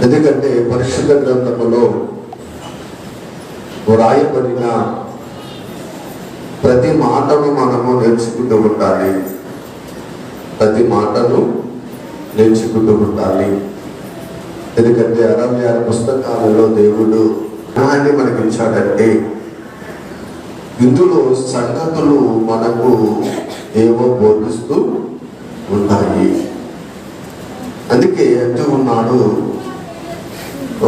ఎందుకంటే పరిశుద్ధ గ్రంథములో వ్రాయబడిన ప్రతి మాటను మనము నేర్చుకుంటూ ఉండాలి. ప్రతి మాటను నేర్చుకుంటూ ఉండాలి. ఎందుకంటే 66 పుస్తకాలలో దేవుడు జ్ఞానాన్ని మనకి ఇచ్చాడంటే ఇందులో సంగతులు మనకు ఏవో బోధిస్తూ ఉంటాయి. అందుకే అంటూ ఉన్నాడు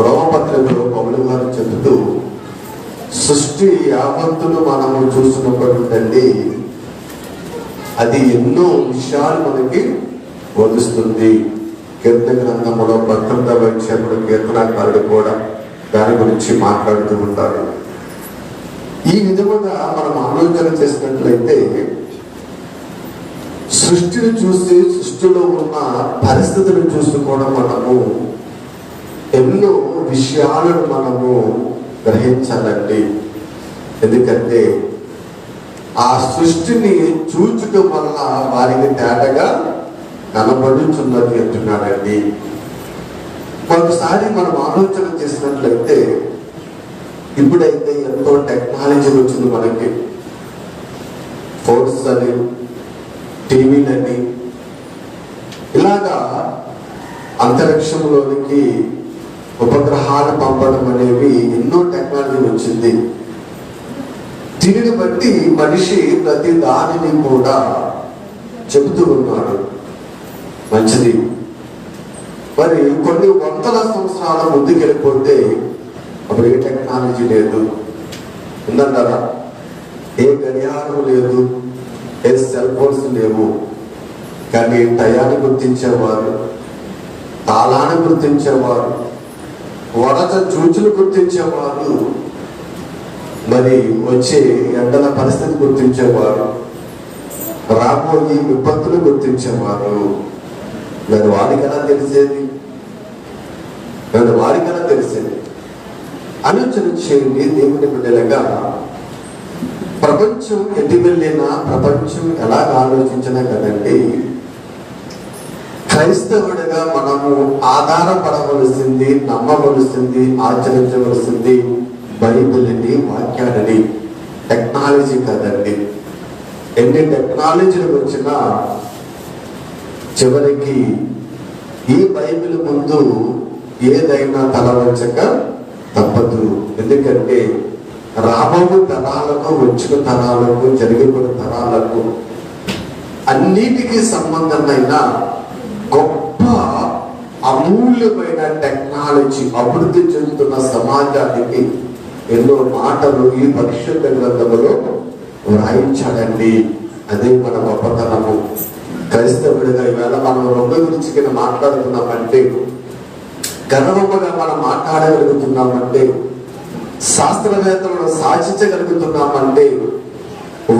రోమపత్రికలో పౌలు గారు చెబుతూ, సృష్టి యావత్తును మనము చూసినప్పటికండి అది ఎన్నో విషయాలు మనకి బోధిస్తుంది. కీర్తన గ్రంథంలో 19వ అధ్యాయంలో కీర్తనాకారుడు కూడా దాని గురించి మాట్లాడుతూ ఉంటారు. ఈ విధముగా మనం ఆలోచన చేసినట్లయితే సృష్టిని చూసి సృష్టిలో ఉన్న పరిస్థితులను చూసి కూడా మనము ఎన్నో విషయాలను మనము గ్రహించాలండి. ఎందుకంటే ఆ సృష్టిని చూచటం వల్ల వారికి తేటగా కనబడుచున్నది అంటున్నాడండి. ఒకసారి మనం ఆలోచన చేసినట్లయితే ఇప్పుడైతే ఎంతో టెక్నాలజీ వచ్చింది మనకి. ఫోన్స్ అని, టీవీలని, ఇలాగా అంతరిక్షంలోనికి ఉపగ్రహాలు పంపడం అనేవి ఎన్నో టెక్నాలజీ వచ్చింది. దీనిని బట్టి మనిషి ప్రతి దానిని కూడా చెబుతూ ఉన్నాడు. మంచిది. మరి కొన్ని వందల సంవత్సరాల ముందుకు వెళ్ళిపోతే అప్పుడు ఏ టెక్నాలజీ లేదు, ఉందంటారా? ఏ గడియారం లేదు, ఏ సెల్ ఫోన్స్ లేవు. కానీ టయాన్ని గుర్తించేవారు, తాళాన్ని గుర్తించేవారు, వరద చూచులు గుర్తించేవారు, మరి వచ్చే ఎండల పరిస్థితి గుర్తించేవారు, రాబోయే విపత్తులు గుర్తించేవారు. మరి వారికైనా తెలిసేది, వారికైనా తెలిసేది. ఆలోచన చేయండి దేవుని బిడ్డలుగా. ప్రపంచం ఎటు వెళ్ళినా, ప్రపంచం ఎలాగ ఆలోచించినా కదండి, క్రైస్తవుడిగా మనము ఆధారపడవలసింది, నమ్మవలసింది, ఆచరించవలసింది బైబిల్ని, వాక్యాలని, టెక్నాలజీ కదండి. ఎన్ని టెక్నాలజీలు వచ్చినా చివరికి ఈ బైబిల్ ముందు ఏదైనా తలవంచక తప్పదు. ఎందుకంటే రాబోయే తరాలకు, వచ్చిన తరాలకు, జరిగిపోయిన తరాలకు అన్నిటికీ సంబంధమైన గొప్ప అమూల్యమైన టెక్నాలజీ అభివృద్ధి చెందుతున్న సమాజానికి ఎన్నో మాటలు ఈ పరిశుద్ధ గ్రంథములో వ్రాయించాడండి. అదే మన గొప్పతనము. క్రైస్తవుడిగా ఈవేళ మనం రొమ్మ గురించి మాట్లాడుతున్నామంటే, గర్వముగా మనం మాట్లాడగలుగుతున్నామంటే, శాస్త్రవేత్తలను సాధించగలుగుతున్నామంటే,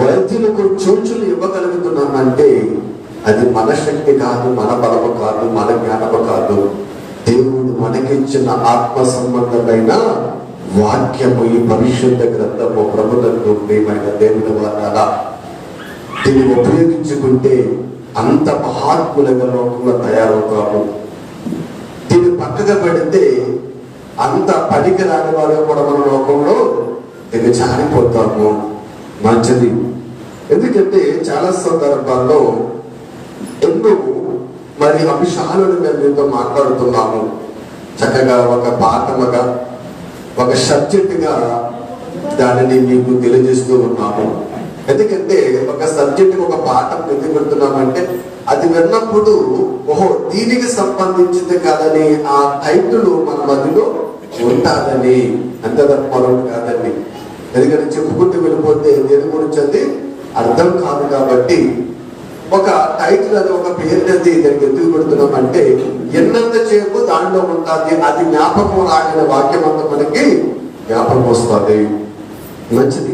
వైద్యులకు సూచనలు ఇవ్వగలుగుతున్నామంటే అది మన శక్తి కాదు, మన బలము కాదు, మన జ్ఞానము కాదు. దేవుడు మనకిచ్చిన ఆత్మ సంబంధమైన వాక్యము, ఈ పరిశుద్ధ గ్రంథము. ప్రభుత్వ ప్రియమైన దేవుని వారాల దీన్ని ఉపయోగించుకుంటే అంత మహాత్ములుగా లోకంలో తయారవుతాము. దీన్ని పక్కగా పెడితే అంత పనికి రాని వారు కూడా మన లోకంలో దిగజారిపోతాము. మంచిది. ఎందుకంటే చాలా సందర్భాల్లో ఎన్నో మరి అంశాలను మేము మీతో మాట్లాడుతున్నాము. చక్కగా ఒక పాఠముగా, ఒక సబ్జెక్టుగా దానిని మీకు తెలియజేస్తూ ఉన్నాము. ఎందుకంటే ఒక సబ్జెక్టుకి ఒక పాఠం ఎందుకు పెడుతున్నామంటే, అది విన్నప్పుడు ఓహో దీనికి సంబంధించింది కాదని ఆ టైటిల్ మన మధ్యలో ఉంటాదని, అంతే తప్ప మరొకటి కాదండి. ఎందుకంటే చెప్పుకుంటూ వెళ్ళిపోతే దేని గురించి అది అర్థం కాదు. కాబట్టి ఒక టైటిల్ అది, ఒక పేరు అది దానికి ఎందుకు పెడుతున్నామంటే, ఎన్నంత చేపు దానిలో ఉంటుంది, అది జ్ఞాపకం రాగిన వాక్యం అంతా మనకి జ్ఞాపకం వస్తుంది. మంచిది.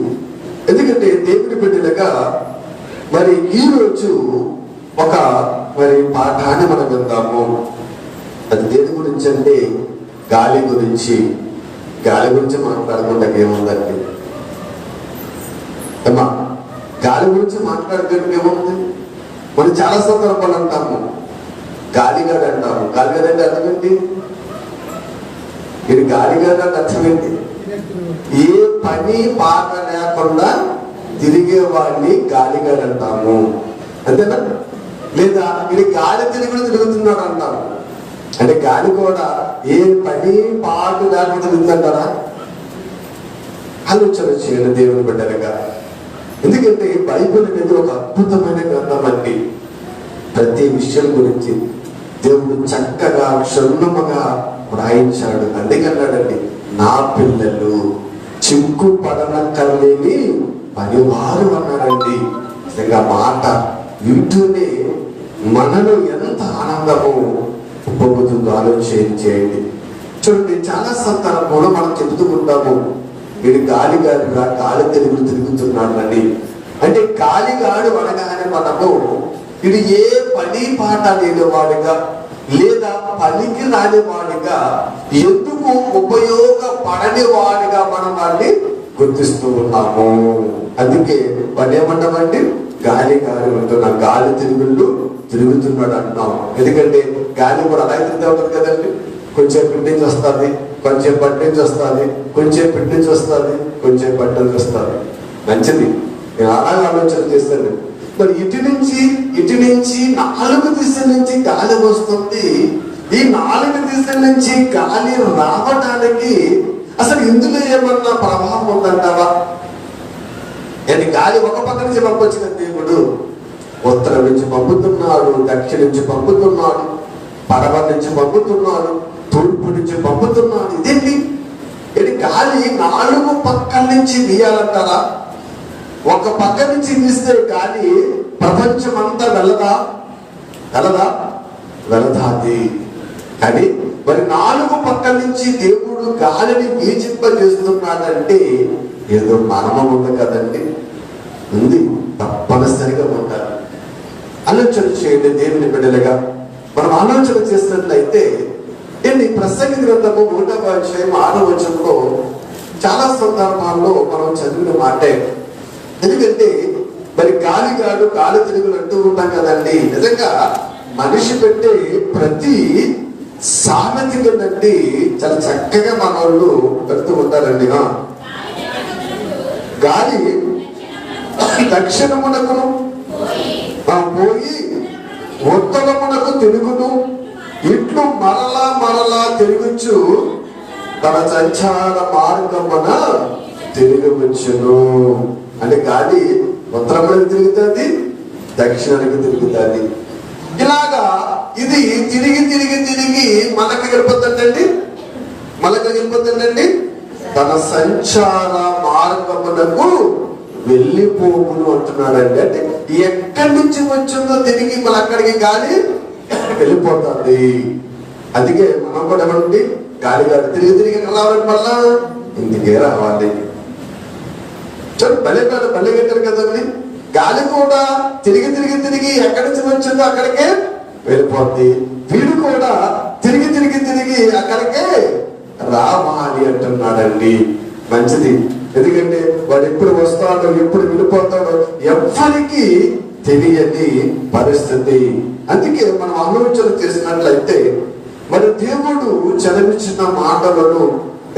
ఎందుకంటే దేవుని బిడ్డలుగా మరి ఈరోజు ఒక మరి పాఠాన్ని మనం విందాము. అది దేని గురించి అంటే గాలి గురించి. గాలి గురించి మాట్లాడకుండా ఏముందండి అమ్మా? గాలి గురించి మాట్లాడుకుంటే ఏముంది? మనం చాలా సందర్భాలు అంటాము గాలిగాడు అంటాము. గాలిగాడు అంటే అర్థం ఏంటి? ఇది గాలిగాడు అర్థమైంది. ఏ పని పాట లేకుండా తిరిగేవాడిని గాలిగాడు అంటాము, అంతేనా? లేదా ఇది గాలి తిరుగుడు తిరుగుతున్నాడు అంటాము. అంటే గాలి కూడా ఏ పని పాట లేకుండా తిరుగుతుంటారా? ఆలోచన చేయండి దేవుని బిడ్డలుగా. ఎందుకంటే బైబిల్ అనేది ఒక అద్భుతమైన గ్రంథం అండి. ప్రతి విషయం గురించి దేవుడు చక్కగా క్షుణ్ణముగా వ్రాయించాడు. అందుకన్నాడండి, నా పిల్లలు చిక్కు పడనక్కర్లేని పనివారు అన్నాడండి. నిజంగా మాట వింటూనే మనలో ఎంత ఆనందము పొందుతుందో ఆలోచన చేయండి. చూడండి, చాలా సందర్భంలో మనం చెబుతూ ఉంటాము, వీడు గాలిగాడుగా గాలి తిరుగుతున్నాడు అని. అంటే గాలిగాడు అనగానే మనము ఇది ఏ పని పాట లేనివాడిగా లేదా పనికి రానివాడిగా, ఎందుకు ఉపయోగపడని వాడిగా మనం వాడిని గుర్తిస్తూ ఉన్నాము. అందుకే వాడు ఏమంటామండి, గాలి ఉంటున్నాం, గాలి తిరుగుతున్నాడు అంటున్నాము. ఎందుకంటే గాలి కూడా అలాగే తిరుగుతూ ఉంటుంది కదండి. కొంచెం పిట్టి నుంచి వస్తుంది, కొంచెం పట్టి నుంచి వస్తుంది, కొంచెం పిట్టి నుంచి వస్తుంది, కొంచెం పట్టి నుంచి వస్తుంది. మంచిది, నేను అలాగే ఆలోచన చేస్తాను. మరి ఇటు నుంచి 4 దిశల నుంచి గాలి వస్తుంది. ఈ 4 దిశల నుంచి గాలి రావడానికి అసలు ఇందులో ఏమన్నా ప్రభావం ఉందంటావా? నేను గాలి ఒక పక్క నుంచి పంపొచ్చిన దేవుడు ఉత్తరం నుంచి పంపుతున్నాడు, దక్షిణ నుంచి పంపుతున్నాడు, పడవ నుంచి పంపుతున్నాడు, తూర్పు నుంచి పంపుతున్నాడు. ఇదేంటి? ఇది గాలి 4 పక్కల నుంచి వీయాలంటారా? ఒక పక్క నుంచి వీస్తే గాలి ప్రపంచం అంతా వెళ్ళదా? వెళదాది. కానీ మరి 4 పక్కల నుంచి దేవుడు గాలిని వీచింపజేస్తున్నాడంటే ఏదో మర్మం ఉంది కదండి. ఉంది, తప్పనిసరిగా ఉంటారు. ఆలోచన చేయండి దేవుని బిడ్డలుగా. మనం ఆలోచన చేసినట్లయితే ఏంటి, ప్రసంగి గ్రంథము 1వ అధ్యాయం 6వ వచనంలో చాలా సందర్భాల్లో మనం చదివిన మాటే. ఎందుకంటే మరి గాలిగాడు గాలి తిరుగులు అంటూ ఉంటాం కదండి. నిజంగా మనిషి పెట్టే ప్రతి సామెత కదండి చాలా చక్కగా మన వాళ్ళు పెడుతూ ఉంటారండి. గాలి దక్షిణమునకును పోయి ఉత్తరమునకు తిరుగును, ఇట్లు మరలా తిరుగుచు తన సంచార మార్గమున తిరగవచ్చును. అంటే గాలి ఉత్తరమునకు తిరుగుతుంది, దక్షిణానికి తిరుగుతుంది. ఇలాగా ఇది తిరిగి మనకి వెళ్ళిపోతుందండి. తన సంచార మార్గమునకు వెళ్ళిపోవును అంటున్నాడండి. అంటే ఎక్కడి నుంచి వచ్చిందో తిరిగి మన అక్కడికి గాలి వెళ్ళిపోతుంది. అందుకే మనం కూడా ఏమండి, గాలి తిరిగి రావాలంటే మళ్ళా ఇందుకే రావాలి. భలే కట్టారు కదండి. గాలి కూడా తిరిగి ఎక్కడి నుంచి వచ్చిందో అక్కడికే వెళ్ళిపోద్ది. వీడు కూడా తిరిగి అక్కడికే రావాలి అంటున్నాడండి. మంచిది, ఎందుకంటే వాడు ఎప్పుడు వస్తాడో ఎప్పుడు వెళ్ళిపోతాడో ఎవ్వరికి తెలియని పరిస్థితి. అందుకే మనం ఆలోచన చేసినట్లయితే మరి దేవుడు చదివించిన మాటలను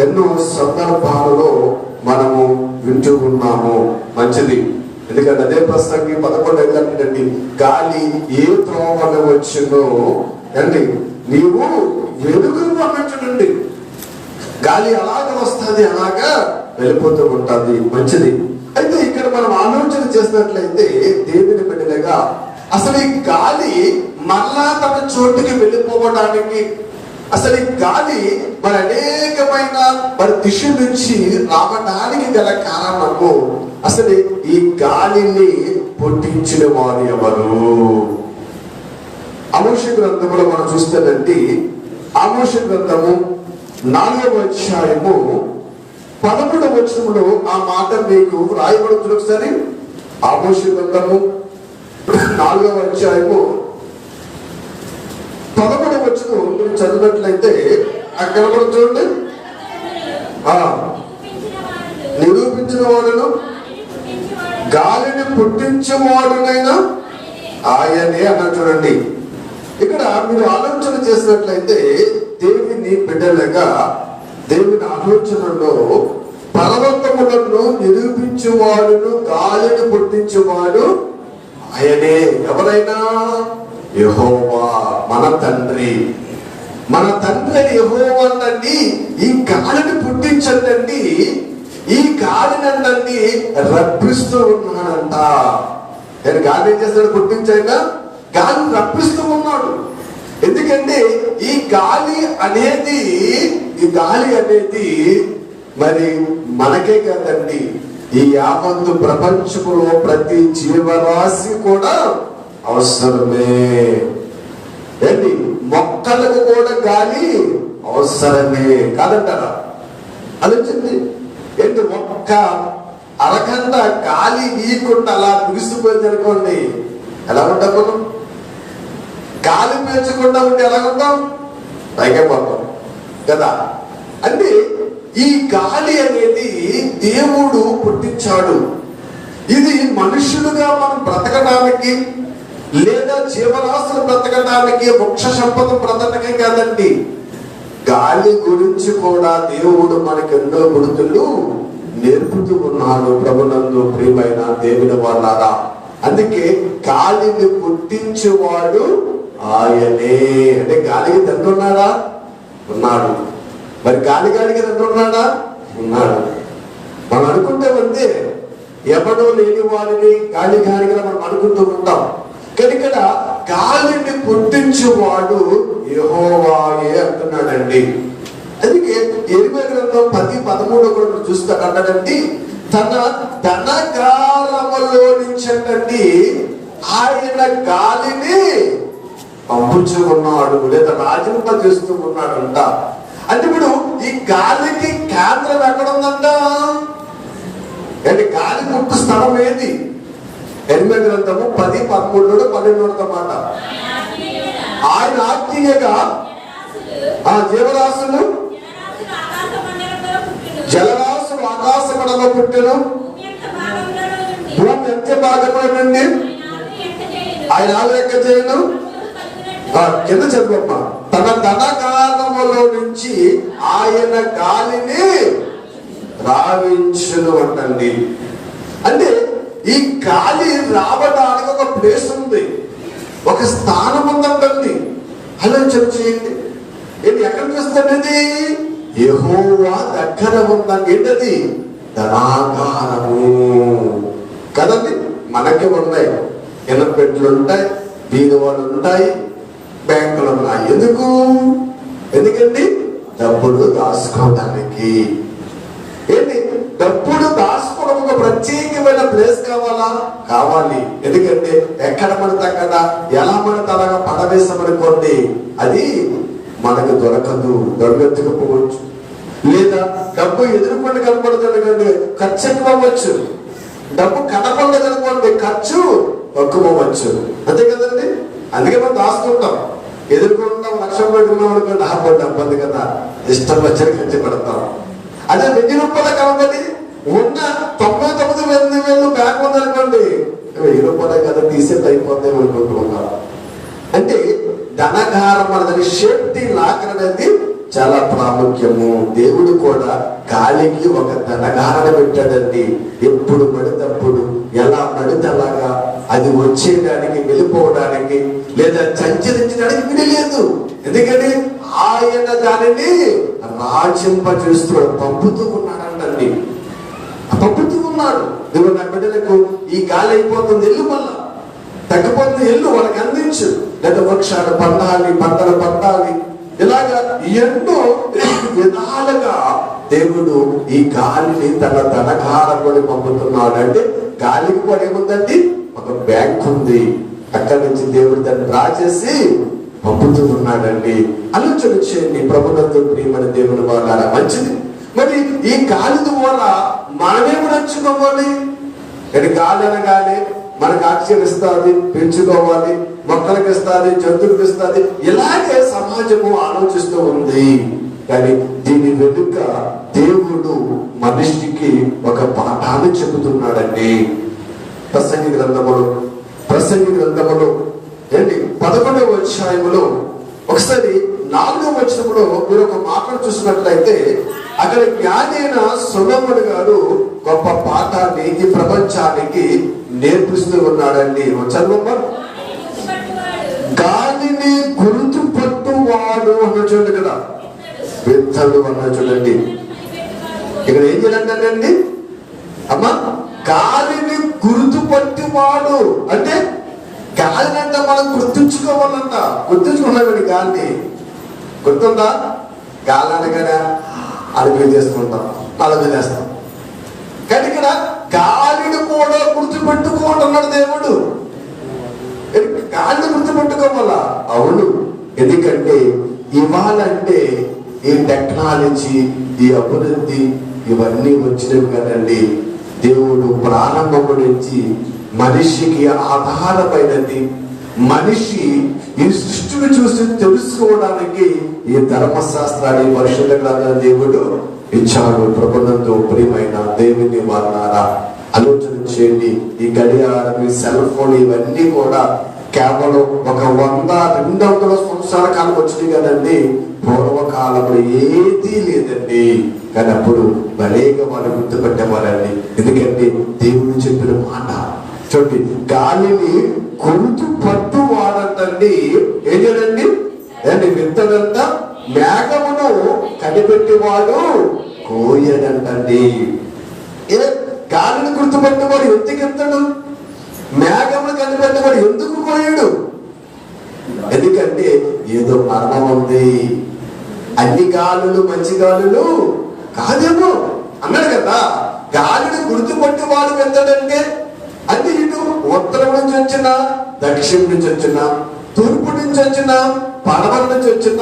ఎన్నో సందర్భాలలో మనము వింటూ ఉన్నాము. మంచిది, ఎందుకంటే అదే ప్రసంగి 11 ఏంటండి, గాలి ఏ త్రోవన వచ్చిందో అండి నీవు వెలుగును అన్నట్టునండి. గాలి అలాగ వస్తుంది, అలాగా వెళ్ళిపోతూ ఉంటుంది. మంచిది. అయితే ఇక్కడ మనం ఆలోచన చేసినట్లయితే దేవుని బిడ్డలుగా అసలు ఈ గాలి మళ్ళా తన చోటుకి వెళ్ళిపోవడానికి, అసలు ఈ గాలి మరి అనేకమైన మరి దిశ నుంచి రావడానికి గల కారణము, అసలు ఈ గాలిని పుట్టించిన వారు ఎవరు? ఆమోష గ్రంథములో మనం చూస్తేనండి, ఆమోష గ్రంథము 4వ అధ్యాయము 11వ వచనములో ఆ మాట మీకు రాయబడుతుంది. ఒకసారి ఆమోష గ్రంథము 4వ అధ్యాయము 11వ వచనం మీరు చదివినట్లయితే అక్కడ కూడా చూడండి, నిరూపించిన వాడును గాలిని పుట్టించేవాడునైనా ఆయనే అన్న చూడండి. ఇక్కడ మీరు ఆలోచన చేసినట్లయితే దేవుని బిడ్డలుగా దేవుని ఆలోచనలో పర్వతములను నిరూపించువాడును గాలిని పుట్టించువాడు ఆయనే. ఎవరైనా? యెహోవా, మన తండ్రి. మన తండ్రి యెహోవా అండి ఈ గాలిని పుట్టించండి, ఈ గాలిని అండి రప్పిస్తూ ఉన్నాడంట. నేను గాలి ఏం చేస్తాడు? పుట్టించాక గాలిని రప్పిస్తూ ఉన్నాడు. ఎందుకంటే ఈ గాలి అనేది మరి మనకే కాదండి, ఈ యావత్తు ప్రపంచంలో ప్రతి జీవరాశి కూడా అవసరమే. ఏంటి? మొక్కలకు కూడా గాలి అవసరమే కాదంటారా? ఆలోచించి ఏంటి, ఒక్క అరగంట గాలి వీయకుండా అలా బిగుసిపోయింది అనుకోండి, ఎలా ఉంటాం మనం? గాలి పీల్చకుండా ఉంటే ఎలా ఉంటాం? పైకెళ్ళిపోతాం కదా. అంటే ఈ గాలి అనేది దేవుడు పుట్టించాడు. ఇది మనుషులుగా మనం బ్రతకడానికి, లేదా జీవరాశులు బ్రతకడానికి, వృక్ష సంపద బ్రతకడం కాదండి. గాలి గురించి కూడా దేవుడు మనకు ఎన్నో గుర్తులు నేర్పుతూ ఉన్నాడు. ప్రభునందు ప్రియమైన దేవుని వాళ్ళారా, అందుకే గాలిని పుట్టించేవాడు ఆయనే. అంటే గాలికి తండ్రి ఉన్నాడా? ఉన్నాడు. మరి గాలికి తండ్రి ఉన్నాడా? ఉన్నాడు. మనం అనుకుంటే అంతే, ఎవడో లేని వారిని గాలిగా మనం అనుకుంటూ ఉంటాం. కానీ ఇక్కడ గాలిని పుట్టించేవాడు యెహోవాయే అంటున్నాడండి. అందుకే యెరెమీయా గ్రంథం 10:13 కూడా చూస్తాడండి, తన ధనగారములో నుంచండి ఆయన గాలిని పంపుచూ ఉన్నాడు, లేదా రాజింప చేస్తూ ఉన్నాడంట. అంటే ఇప్పుడు ఈ గాలికి కేంద్రం ఎక్కడ ఉందంట? అంటే గాలి పుట్టు స్థలం ఏది? యెరెమీయా గ్రంథము 10:13 12 మాట. ఆయన ఆజ్ఞగా జీవరాశులు జలరాశులు ఆకాశ మండలంలో పుట్టెను, భూమి ఎంత భాగంలో నుండి ఆయన లెక్క చేయను. కింద చదువమ్మా, తన ధనగానములో నుంచి ఆయన గాలిని రావించును అంటండి. అంటే ఈ గాలి రావడానికి ఒక ప్లేస్ ఉంది, ఒక స్థానం ఉందంటండి. ఆలోచన చేయండి, ఇది ఎక్కడ చూస్తుంది? యెహోవా దగ్గర ఉందండి. ఏంటది? ధనాగారము కదండి. మనకి ఉన్నాయి, ఎనపెట్లు ఉంటాయి, బీదవాళ్ళు ఉంటాయి, బ్యాంకులు ఉన్నాయి. ఎందుకండి? డబ్బులు దాచుకోవడానికి. ఏంటి? డబ్బులు దాచుకోవడం ఒక ప్రత్యేకమైన ప్లేస్ కావాలి. ఎందుకంటే ఎక్కడ పడితే అక్కడ, ఎలా పడితే అలాగా పడవేసామనుకోండి, అది మనకు దొరకదు, దొరకకపోవచ్చు. లేదా డబ్బు ఎదురుపండి కనపడుతుంది కండి, ఖర్చు ఎక్కువ అవ్వచ్చు. డబ్బు కనపడలేదు అనుకోండి, ఖర్చు తక్కువ అవ్వచ్చు. అంతే కదండి. అందుకే మనం దాచుకుంటాం. ఎదుర్కొంటాం, 1,00,000 పెట్టుకున్నాం అనుకోండి, డబ్బు ఉంది కదా, ఇష్టం వచ్చిన ఖర్చు పెడతాం. అదే 1000 రూపాయలు కాబట్టి ఉన్న 99,000 బ్యాంక్ ఉందనుకోండి, 1000 రూపాయలే కదా, తీసేట్ అయిపోతాయి అనుకుంటున్నాం. అంటే ధనగారం అనేది, సేఫ్టీ లాకర్ అనేది చాలా ప్రాముఖ్యము. దేవుడు కూడా గాలికి ఒక ధనగారణ పెట్టాడండి. ఎప్పుడు పడితప్పుడు, ఎలా పడితే అలాగా అది వచ్చేయడానికి, వెళ్ళిపోవడానికి, లేదా సంచరించడానికి వీడలేదు. ఎందుకని ఆయన దానిని రాజింప చేస్తూ పంపుతూ ఉన్నాడండి. పంపుతూ ఉన్నాడు. దేవుడు నా బిడ్డలకు ఈ గాలి అయిపోతుంది, ఎల్లు మళ్ళా తగ్గిపోతుంది, ఎల్లు వాళ్ళకి అందించు, లేదా వృక్షాలు పండాలి, పంటలు పండాలి, ఇలాగా ఎన్నో విధాలుగా దేవుడు ఈ గాలిని తన ధనగారముని పంపుతున్నాడు. అంటే గాలికి కూడా ఏముందండి? ఒక బ్యాంక్ ఉంది, అక్కడి నుంచి దేవుడు దాన్ని డ్రా చేసి పంపుతూ ఉన్నాడండి. ఆలోచన చేయండి ప్రభునందు ప్రియమైన దేవుని వాళ్ళ మంచిది. మరి ఈ గాలి ద్వారా మనమేమి నచ్చుకోవాలి? కానీ గాలి అనగానే మనకు ఆక్సిజన్ ఇస్తుంది, పెంచుకోవాలి, మొక్కలకు ఇస్తుంది, జంతువులకు ఇస్తుంది, ఇలాగే సమాజము ఆలోచిస్తూ ఉంది. కానీ దీని వెనుక దేవుడు మనిషికి ఒక పాఠాన్ని చెబుతున్నాడండి. ప్రసంగి గ్రంథములు ఏంటి 11వ అధ్యాయములో ఒకసారి 4వ వచనంలో మీరు ఒక మాటను చూసినట్లయితే అక్కడ జ్ఞాని అయిన సొలొమోను గారు గొప్ప పాఠాన్ని ఈ ప్రపంచానికి నేర్పిస్తూ ఉన్నాడండి. చదువు. గాలిని గుర్తుపట్టువాడు అన్న చూడండి కదా, విత్తడు అన్న చూడండి. ఇక్కడ ఏం చేయాలంటాడండి అమ్మా, గాలిని గుర్తుపట్టువాడు అంటే గాలినంట మనం గుర్తుంచుకోవాలంట. గుర్తుంచుకున్నామండి గాలిని. గుర్తుందా? గాలి అనగానే అడుగు చేసుకుంటాం, అడుగు చేస్తాం. కానీ ఇక్కడ గాలిని కూడా గుర్తుపెట్టుకోవటన్నాడు దేవుడు. గాలిని గుర్తుపెట్టుకోవాలా? అవును. ఎందుకంటే ఇవాళంటే ఈ టెక్నాలజీ, ఈ అభివృద్ధి ఇవన్నీ వచ్చినవి కదండి. దేవుడు ప్రారంభం నుంచి మనిషికి ఆధారమైనది. మనిషి ఈ సృష్టిని చూసి తెలుసుకోవడానికి ఈ ధర్మశాస్త్రాన్ని పరిశుద్ధ గ్రంథాన్ని దేవుడు ఇచ్చాడు. ప్రభునందు ప్రియమైన దేవుని వారులారా, ఆలోచన చేయండి. ఈ గడియారం, ఈ సెల్ ఫోన్ ఇవన్నీ కూడా కేవలం ఒక 100-200 సంవత్సరాల కాలం వచ్చినాయి కదండి. పూర్వకాలంలో ఏదీ లేదండి. కానీ అప్పుడు భలేగా వాళ్ళు గుర్తుపెట్టేవారండి. ఎందుకంటే దేవుడు చెప్పిన మాట చూడండి, గాలిని గుర్తుపట్టు వాడంటండి. ఏం చేయండి అండి, విత్తడంట, మేఘమును కనిపెట్టేవాడు కోయడంటండి. ఏ గాలిని గుర్తుపట్టేవాడు ఎందుకు ఎత్తాడు? మేఘమును కనిపెట్టేవాడు ఎందుకు కోయడు? ఎందుకంటే ఏదో మరణం ఉంది. అన్ని గాలులు మంచి గాలులు కాదేమో అన్నాడు కదా. గాలిని గుర్తుపట్టేవాడు వెళ్తాడంటే అది ఇటు ఉత్తరం నుంచి వచ్చిన, దక్షిణం నుంచి వచ్చిన, తూర్పు నుంచి వచ్చిన, పడమర నుంచి వచ్చిన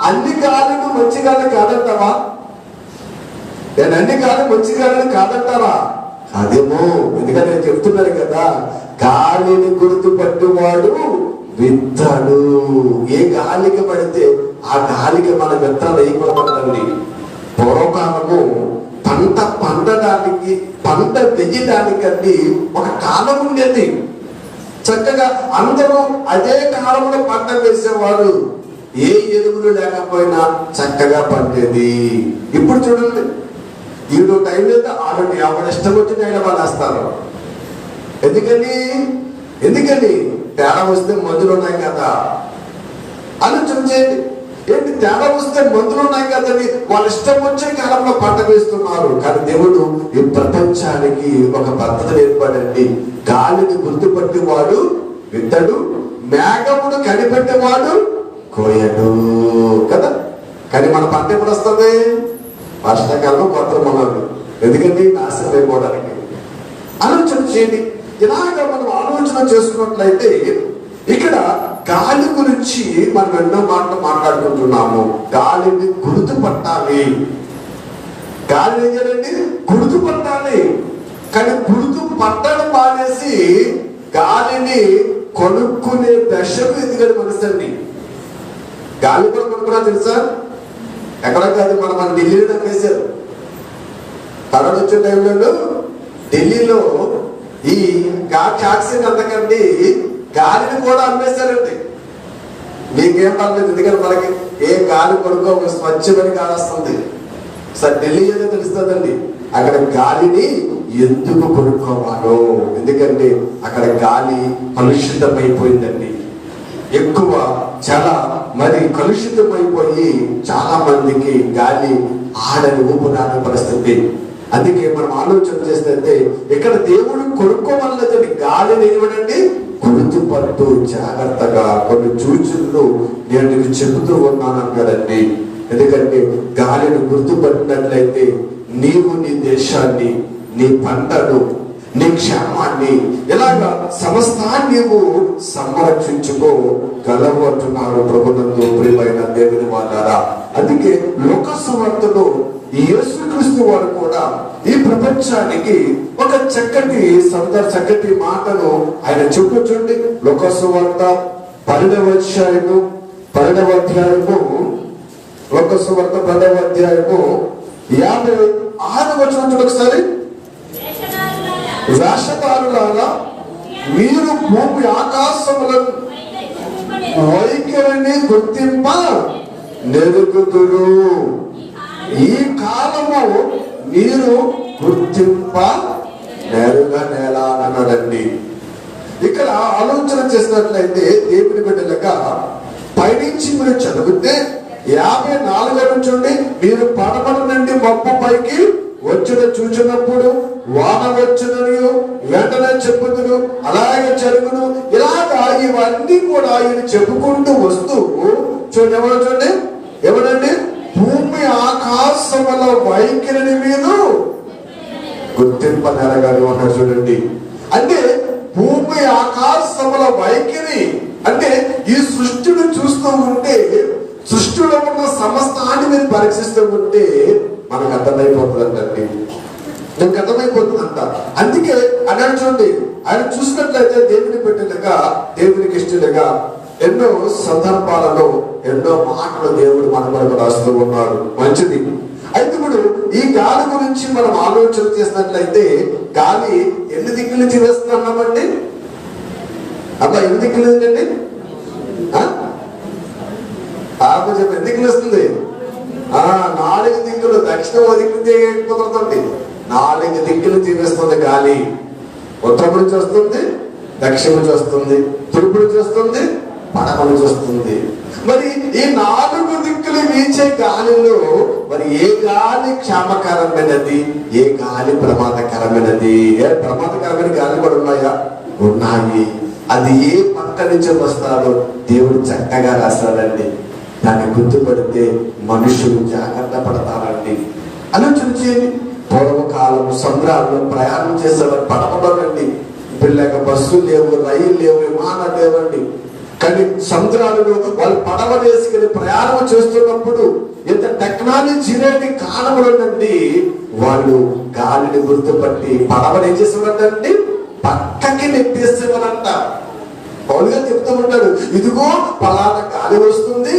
అన్ని గాలులు మంచి గాలి కాదంటావా? నేను అన్ని గాలి మంచి గాలిని కాదంటారా? అదేమో. ఎందుకంటే చెప్తున్నారు కదా, గాలిని గుర్తుపట్టువాడు విత్తడు. ఏ గాలికి పడితే ఆ గాలికి మన విత్తనాలు వేయకూడదండి. పూర్వకాలము పంట పండడానికి, పంట వెయ్యడానికండి ఒక కాలం ఉండేది. చక్కగా అందరూ అదే కాలంలో పంట వేసేవారు. ఏ ఎరువులు లేకపోయినా చక్కగా పండేది. ఇప్పుడు చూడండి, ఈడో టైం లేదు, ఆడోటి ఎవరి ఇష్టం వచ్చిన ఆయన వాళ్ళు వేస్తారు. ఎందుకని తేడా వస్తే మందులు ఉన్నాయి కదా. ఆలోచన చేయండి. ఏంటి తేడా వస్తే మందులు ఉన్నాయి కదండి, వాళ్ళ ఇష్టం వచ్చే కాలంలో పంట వేస్తున్నారు. కానీ దేవుడు ఈ ప్రపంచానికి ఒక పద్ధతి ఏర్పడండి. గాలిని గుర్తుపట్టేవాడు విత్తడు, మేఘమును కనిపెట్టేవాడు కోయడు కదా. కానీ మన పంట ఎప్పుడు వస్తుంది? వర్షాకాలంలో కొత్త మొదలు. ఎందుకంటే నాశనం అయిపోవడానికి. ఆలోచన చేయండి. ఇలాగ మనం ఆలోచన చేసుకున్నట్లయితే ఇక్కడ గాలి గురించి మనం ఎన్నో మాటలు మాట్లాడుకుంటున్నాము. గాలిని గుర్తుపట్టాలి. గాలి ఏం చేయాలండి? గుర్తుపట్టాలి. కానీ గుర్తు పట్టడం మానేసి గాలిని కొనుక్కునే దశకు ఎదిగని మనసండి. గాలి కూడా కొనుక్కున్నా తెలుసా? ఎక్కడ కాదు, మన ఢిల్లీలో వేశారు. కరోనా వచ్చే టైంలో ఢిల్లీలో ఈ ఆక్సిజన్ అంతకండి గాలిని కూడా అమ్మేశారండి. మీకేం పర్లేదు, ఎందుకంటే మనకి ఏ గాలి కొనుక్కో స్వచ్ఛమైన గాలి వస్తుంది. సార్ ఢిల్లీ ఏదో తెలుస్తుందండి. అక్కడ గాలిని ఎందుకు కొనుక్కోవాలో, ఎందుకంటే అక్కడ గాలి కలుషితమైపోయిందండి. ఎక్కువ చాలా మరి కలుషితమైపోయి చాలా మందికి గాలి ఆడని ఊపిరాని పరిస్థితి. అందుకే మనం ఆలోచన చేస్తే ఇక్కడ దేవుడు కొనుక్కోమన్నదండి. గాలిని ఇవ్వడండి, గుర్తుపట్టు జాగ్రత్తగా. కొన్ని సూచనలు నేను నీకు చెబుతూ ఉన్నాను కదండి. ఎందుకంటే గాలిని గుర్తుపట్టినట్లయితే నీవు నీ దేశాన్ని, నీ పంటను, నీ క్షేమాన్ని, ఇలాగా సమస్తాన్ని నీవు సంరక్షించుకోగలవు అంటున్నారు ప్రభునందు ప్రియమైన దేవుని వారారా. అందుకే లోక సువార్తలో యేసుక్రీస్తు వారు కూడా ఈ ప్రపంచానికి ఒక చక్కటి మాటను ఆయన చెప్పుచుండి లోక సువార్త 12వ అధ్యాయము లోక సువార్త 12వ అధ్యాయము 56వ వచనం ఒకసారి. వేషధారులారా, మీరు భూమి ఆకాశములను వైఖరిని గుర్తింప నెరుగుదురు. ఈ కాలము మీరు గుర్తింప నేరుగా నేల అన్నాడండి. ఇక్కడ ఆలోచన చేసినట్లయితే దేవుని బిడ్డలుగా పైనుంచి మీరు చదివితే 54 నుంచి మీరు పడమట నుండి మబ్బు పైకి వచ్చిన చూచినప్పుడు వాన వచ్చునని వెంటనే చెప్పుదురు, అలాగే జరుగును. ఇలాగా ఇవన్నీ కూడా ఆయన చెప్పుకుంటూ వస్తూ చూడండి ఏమనండి, భూమి ఆకాశముల వైఖరిని మీరు గుర్తింపనేరగారు అన్నారు. చూడండి, అంటే భూమి ఆకాశముల వైఖరి అంటే ఈ సృష్టిని చూస్తూ ఉంటే, సృష్టిలో ఉన్న సమస్తాన్ని మీరు పరీక్షిస్తూ ఉంటే మనకు అర్థమైపోతుందండి, మనకు అర్థమైపోతుందంట. అందుకే అన్నాడు చూడండి, ఆయన చూసినట్లయితే దేవుని బిడ్డలుగా, దేవునికి ఇష్టలుగా ఎన్నో సందర్భాలలో ఎన్నో మాటలు దేవుడు మన కొరకు రాస్తూ ఉన్నాడు. మంచిది. అయితే ఇప్పుడు ఈ గాలి గురించి మనం ఆలోచన చేసినట్లయితే, గాలి ఎన్ని దిక్కుల నుంచి వేస్తున్నామండి? అబ్బా ఎన్ని దిక్కులు ఏంటండి? చెప్పి ఎన్ని దిక్కులు వస్తుంది? 4 దిక్కులు. దక్షిణ దిక్కు కుదరదండి, 4 దిక్కులు తీవేస్తుంది గాలి. ఉత్తరం నుంచి వస్తుంది, దక్షిణ నుంచి వస్తుంది, తూర్పు నుంచి వస్తుంది, పడమ నుంచి వస్తుంది. మరి ఈ 4 దిక్కులు వీచే గాలిలో మరి ఏ గాలి క్షేమకరమైనది, ఏ గాలి ప్రమాదకరమైనది? ఏ ప్రమాదకరమైన గాలి కూడా ఉన్నాయా? ఉన్నాయి. అది ఏ పక్క నుంచి వస్తాడో దేవుడు చక్కగా రాస్తాడండి. దాన్ని గుర్తుపడితే మనుషులు జాగ్రత్త పడతారండి. ఆలోచన చేయండి. పూర్వకాలం సముద్రాల్లో ప్రయాణం చేసేవారు పడవలోనండి. పిల్లగా బస్సులు లేవు, రైలు లేవు, విమానాలు లేవండి. కానీ సముద్రాలలో వాళ్ళు పడవ వేసుకుని ప్రయాణం చేస్తున్నప్పుడు ఎంత టెక్నాలజీ లేని కారణములండి, వాళ్ళు గాలిని గుర్తుపట్టి పడవలు ఏం చేసేవారండి, పక్కకి నెట్టేసేవారంట. పౌలుగా చెప్తూ ఉంటాడు, ఇదిగో పలానా గాలి వస్తుంది,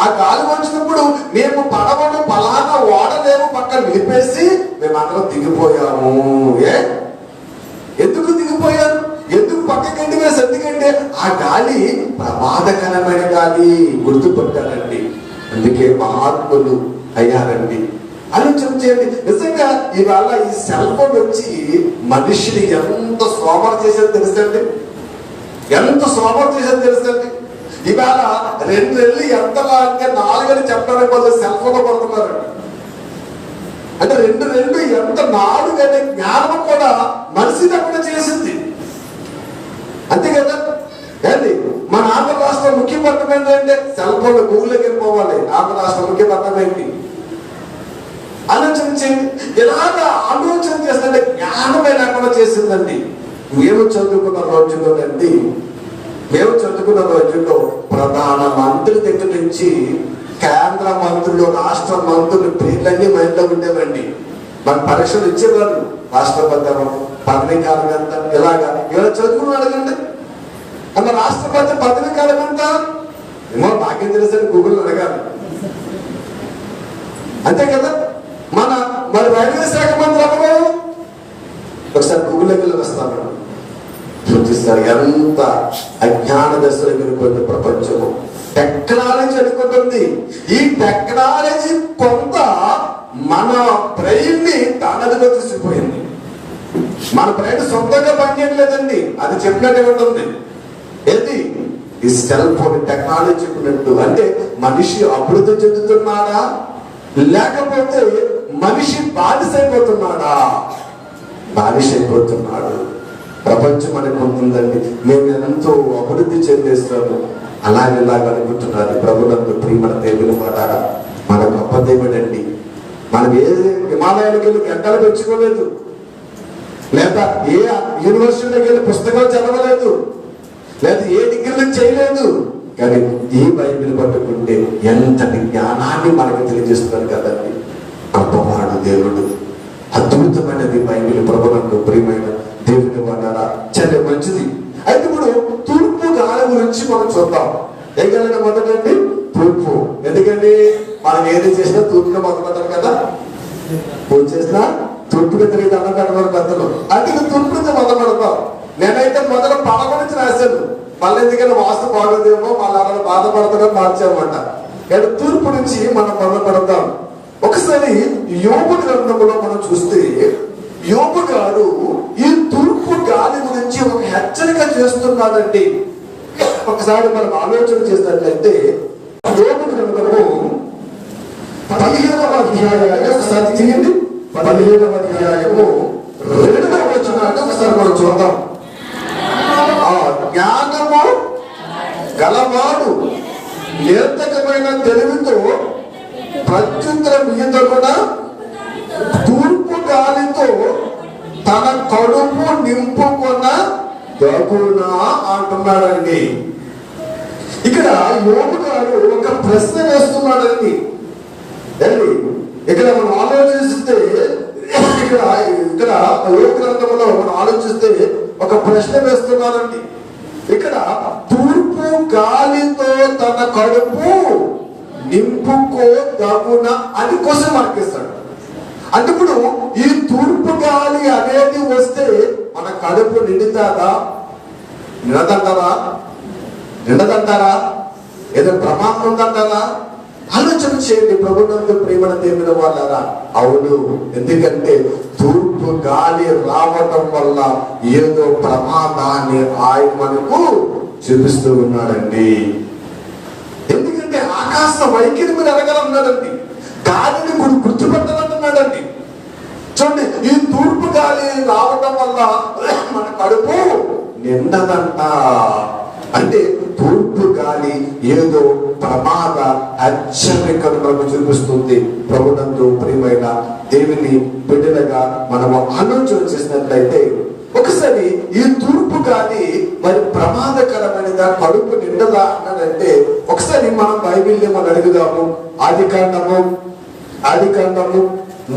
ఆ గాలి వచ్చినప్పుడు మేము పడవను పలానా ఓడలేము పక్కన నిలిపేసి మేమందరం దిగిపోయాము. ఎందుకు దిగిపోయారు? ఎందుకు పక్కకండి వేసి? ఎందుకంటే ఆ గాలి ప్రమాదకరమైన గాలి గుర్తుపట్టారండి. అందుకే మహాత్ములు అయ్యారండి. ఆలోచన చేయండి. నిజంగా ఇవాళ ఈ సెల్ ఫోన్ వచ్చి మనిషిని ఎంత సోమర్ చేసేది తెలుసండి, ఎంత సోమర్ చేసేది తెలుసండి. ఇవాళ 2 నెలలు ఎంతలా అంటే 4 అని చెప్పడానికి బదులు సెల్ ఫోన్ పడుతున్నారండి. అంటే 2 నెలలు ఎంత 4 అనే జ్ఞానం కూడా మనిషి తప్పకుండా చేసింది. అంతే కదా ఏంటి? మన ఆంధ్ర రాష్ట్ర ముఖ్య పట్టణం ఏంటంటే సెల్ ఫోన్ గూగుల్లోకి వెళ్ళిపోవాలి. ఆంధ్ర రాష్ట్ర ముఖ్య పట్టణం ఏంటి? ఆలోచన చేయండి. ఎలాగా ఆలోచన చేస్తుంటే జ్ఞానమే లేకుండా చేసిందండి. మేము చదువుకున్న రోజుల్లోనండి, మేము చదువుకున్న రోజుల్లో ప్రధాన మంత్రి దగ్గర నుంచి కేంద్ర మంత్రులు, రాష్ట్ర మంత్రులు పేర్లన్నీ మైండ్లో ఉండేవండి. మన పరీక్షలు ఇచ్చేవాళ్ళు. రాష్ట్రపతి పదవి కాలం ఎంత, ఇలాగా ఇలా చదువుకుని అడగండి. అన్న రాష్ట్రపతి పదవి కాలం ఎంత ఏమో నాకేం తెలుసని గూగుల్ అడగాలి. అంతే కదా. మరి రైల్వే శాఖ మంత్రి ఎవరు? ఒకసారి గూగుల్లోకి వెళ్ళి వస్తాను. చూపిస్తారు ఎంత అజ్ఞాన దశలో వెళ్ళిపోయింది ప్రపంచము. టెక్నాలజీ అనుకుంటుంది. ఈ టెక్నాలజీ కొంత మన బ్రెయిన్ ని దానదిలో తీసుకుపోయింది. మన బ్రెయిన్ సొంతంగా పనిచేయట్లేదండి, అది చెప్పినట్టే ఉంటుంది. ఏది? ఈ సెల్ ఫోన్ టెక్నాలజీ ఉన్నట్టు. అంటే మనిషి అభివృద్ధి చెందుతున్నాడా, లేకపోతే మనిషి బానిసైపోతున్నాడా? బానిసైపోతున్నాడు. ప్రపంచం మనకు ఉంటుందండి, మేము ఎంతో అభివృద్ధి చెందేస్తాము, అలాగేలాగా అనుకుంటున్నారు. ప్రభునందు ప్రియమైన దేవుని మాటారా, మన గొప్ప దేవుడండి. మనం ఏ హిమాలయాలకు వెళ్ళి గంటలు పెంచుకోలేదు, లేదా ఏ యూనివర్సిటీలోకి వెళ్ళి పుస్తకాలు చదవలేదు, లేదా ఏ డిగ్రీలు చేయలేదు. కానీ ఈ బైబిల్ పట్టుకుంటే ఎంతటి జ్ఞానాన్ని మనకు తెలియజేస్తున్నారు కదండి. గొప్పవాడు దేవుడు, అద్భుతమైనది బైబిల్. ప్రభునందు ప్రియమైన దేవుని వాడారా, చాలా మంచిది. అయితే ఇప్పుడు తూర్పు గాలి గురించి మనం చూద్దాం. ఏం గాలి మొదలండి? తూర్పు. ఎందుకండి మనం ఏది చేసినా తూర్పులో మొదలుపెట్టారు కదా. పూజ చేసినా తూర్పుగా తిరిగి అన్నట్టు పెద్దలు. అంటే తూర్పు నుంచి మొదలు పెడతాం. నేనైతే మొదలు పడవ నుంచి రాశాను. మళ్ళీ ఎందుకంటే వాస్తు బాగుందేమో మళ్ళీ అలా బాధపడతామో మార్చామన్నమాట. తూర్పు నుంచి మనం మొదలుపెడతాం. ఒకసారి యోబు గ్రంథంలో మనం చూస్తే యోబు గారు ఈ తూర్పు గాలి గురించి ఒక హెచ్చరిక చేస్తున్నాడండి. ఒకసారి మనం ఆలోచన చేసినట్లయితే యోబు గ్రంథము 15వ అధ్యాయాన్ని ఒకసారి తీయండి. 15వ అధ్యాయము 2వ వచనాన్ని ఒకసారి మనం చూద్దాం. జ్ఞానము గలవాడు నిరర్థకమైన తెలివితో ప్రత్యుత్తరం ఈతకుండా తూర్పు గాలితో తన కడుపు నింపుకొన దగునా అంటున్నాడండి. ఇక్కడ యోబు గారు ఒక ప్రశ్న వేస్తున్నాడండి. ఇక్కడ మనం ఆలోచిస్తే ఇక్కడ యోబు గ్రంథంలో మనం ఆలోచిస్తే ఒక ప్రశ్న వేస్తున్నారండి. ఇక్కడ తూర్పు గాలితో తన కడుపు నింపుకో దగున అని కోసం మార్కేస్తాడు. అంటే ఇప్పుడు ఈ తూర్పు గాలి అనేది వస్తే మన కడుపు నిండుతాదా? నిండదంటారా? ఏదో ప్రమాదం ఉందంటారా? ఆలోచన చేయండి. ప్రభునందు ప్రేమన దేవుని వాళ్ళారా, అవును. ఎందుకంటే తూర్పు గాలి రావటం వల్ల ఏదో ప్రమాదాన్ని ఆయన మనకు చూపిస్తూ ఉన్నాడండి. ఎందుకంటే ఆకాశ వైఖరి మీరు ఎరగలన్నాడండి, గాలిని గుర్తుపెట్టాలంటున్నాడండి. చూడండి, ఈ తూర్పు గాలి రావటం వల్ల మన కడుపు నిండదంట. అంటే తూర్పు గాలి ఏదో ప్రమాద హెచ్చరికలను చూపిస్తుంది. ప్రభునందు ప్రియమైన దేవుని బిడ్డలుగా మనము ఆలోచన చేసినట్లయితే ఒకసారి ఈ తూర్పు గాలి మరి ప్రమాదకరమైనదా, కడుపు నిండదా అన్నాడంటే ఒకసారి మనం బైబిల్ని మనం అడుగుదాము. ఆది కాండము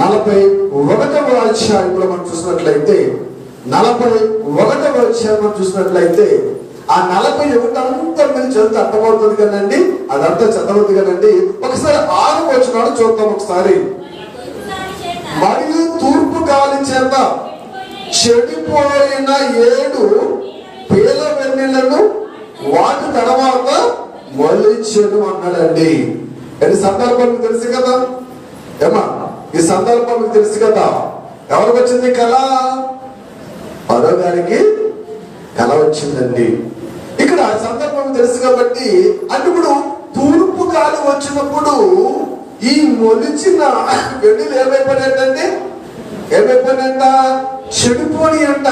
41వ అధ్యాయంలో మనం చూసినట్లయితే 41వ అధ్యాయం చూసినట్లయితే ఆ 41 అంతా మీరు చదివితే అర్థమవుతుంది కదండి, అదంతా చదవద్దు కదండి. ఒకసారి 6వ వచనాన్ని చూద్దాం ఒకసారి. మరియు తూర్పు గాలి చేత చెడిపోయిన 7 పేల వెన్నెలను వాటి తర్వాత మొలిచెను అన్నాడండి. ఈ సందర్భం మీకు తెలుసు కదా ఏమా? ఈ సందర్భం మీకు తెలుసు కదా. ఎవరికి వచ్చింది కళ? ఫరో గారికి కళ వచ్చిందండి. ఇక్కడ సందర్భం తెలుసు కాబట్టి అంటే ఇప్పుడు తూర్పు గాలి వచ్చినప్పుడు ఈ మొలిచిన వెన్నులు ఏమైపోయినంట? చెడిపోని అంట.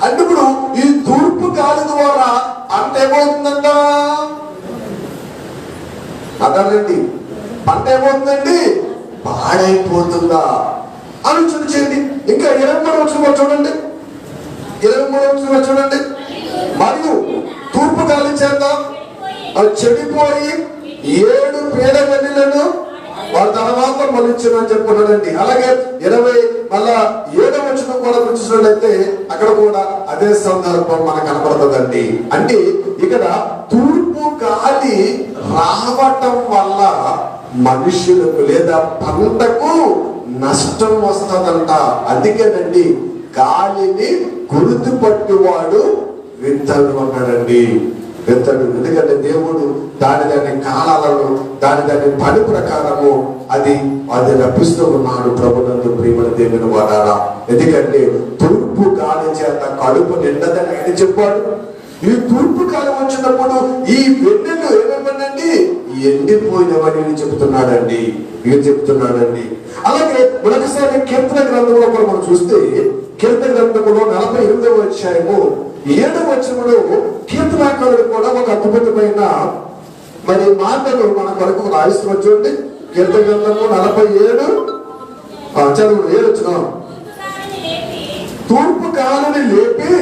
అంటే ఇప్పుడు ఈ తూర్పు గాలి ద్వారా పంట ఏమవుతుందంట? అదానండి, పంట ఏమవుతుందండి? పాడైపోతుందా? ఆలోచన చేయండి. ఇంకా 23వ వచనం చూడండి. 23వ వచనం చూడండి. మరియు తూర్పు గాలి చేత చెడిపోయి 7 పేడ వెన్నెలను వారి తర్వాత మొలించను అని చెప్పుకున్నాడండి. అలాగే 27వ వచనం కూడా చూసినట్లయితే అక్కడ కూడా అదే సందర్భం మనకు కనపడుతుందండి. అంటే ఇక్కడ తూర్పు గాలి రావటం వల్ల మనుషులకు లేదా పంటకు నష్టం వస్తుందంట. అందుకేనండి గాలిని గుర్తుపట్టువాడు విత్తడు అన్నాడండి. విత్తడు. ఎందుకంటే దేవుడు దాని కాలాలను దాని పని ప్రకారము అది రప్పిస్తూ ఉన్నాడు. ప్రభునందు ప్రియమైన దేవుని వాడారా, ఎందుకంటే తూర్పు గాలి చేత కడుపు నిండదని ఆయన చెప్పాడు. ఈ తూర్పు గాలి వచ్చినప్పుడు ఈ వెన్నెలు ఏమేమండి? ఎండిపోయినవని చెప్తున్నాడండి. అలాగే మరొకసారి కీర్తన గ్రంథంలో కూడా మనం చూస్తే కీర్తన గ్రంథంలో 48వ అధ్యాయము 7వ వచనంలో కీర్తనాకారుడు కూడా ఒక అద్భుతమైన మరి మాటలు మన కొరకు రాయిస్తూ చూడండి. కీర్తన గ్రంథము 47 చదువు 7 వచనం. తూర్పు గాలిని లేపి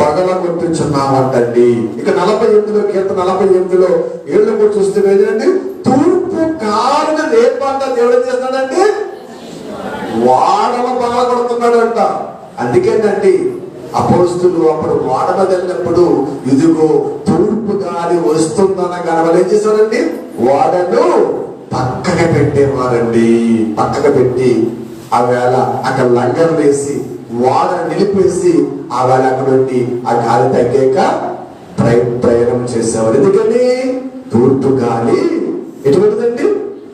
పగలగొట్టుచున్నామంటండి. ఇక 48లో కీర్తన 48లో 7 చూస్తే ఏంటండి? తూర్పు గాలిని లేపంట దేవుడు ఏం చేస్తాడండి? వాడల పగలగొడుతున్నాడంట. అందుకేనండి అపోస్తులు అప్పుడు వాడల వెళ్ళినప్పుడు ఇదిగో తూర్పు గాలి వస్తుందనగా వాళ్ళు ఏం చేశారండి? వాడను పక్కగా పెట్టేవారండి. పక్కగా పెట్టి ఆ వేళ అక్కడ లంగర్ వేసి వాడ నిలిపేసి ఆ వేళ అక్కడ ఆ గాలి తగ్గాక ప్రయాణం చేసేవారు. ఎందుకని? తూర్పు గాలి ఎటువంటిదండి?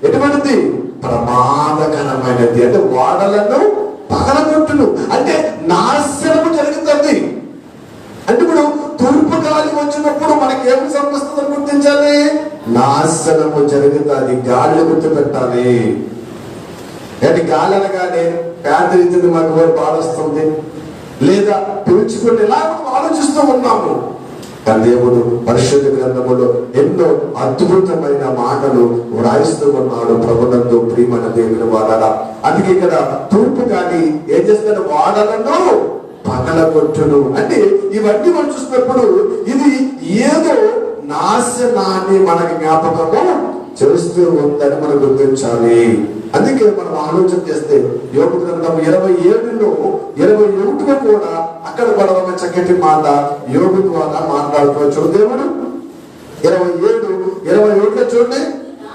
ఎటువంటిది? ప్రమాదకరమైనది. అంటే ఓడలను పగలగొట్టును, అంటే నాశనము జరుగుతుంది. అంటే ఇప్పుడు తూర్పు గాలి వచ్చినప్పుడు మనకి ఏమి సంభవిస్తుందని గుర్తించాలి? నాశనము జరుగుతుంది. గాలి గుర్తుపెట్టాలి. అంటే గాలి అనగానే పేదరిద్ది మాకు బాధొస్తుంది, లేదా పీల్చుకుని ఇలా మనం ఆలోచిస్తూ ఉన్నాము. కానీ దేవుడు పరిశుద్ధ గ్రంథములో ఎన్నో అద్భుతమైన మాటలు వ్రాయిస్తూ ఉన్నాడు ప్రభునందు ప్రియమైన దేవుని వాడలా. అందుకే ఇక్కడ తూర్పు గాలి ఏం చేస్తాడు? వాడలను పగలగొట్టును. అంటే ఇవన్నీ మనం చూసినప్పుడు ఇది ఏదో నాశనాన్ని మనకి జ్ఞాపకము చేస్తూ ఉందని మనం గుర్తించాలి. అందుకే మనం ఆలోచన చేస్తే యోబు గ్రంథం 27లో 21లో కూడా అక్కడ కూడా ఒక చక్కటి మాట యోబు ద్వారా మాట్లాడుకోవచ్చు దేవుడు. 27:21 చూడండి.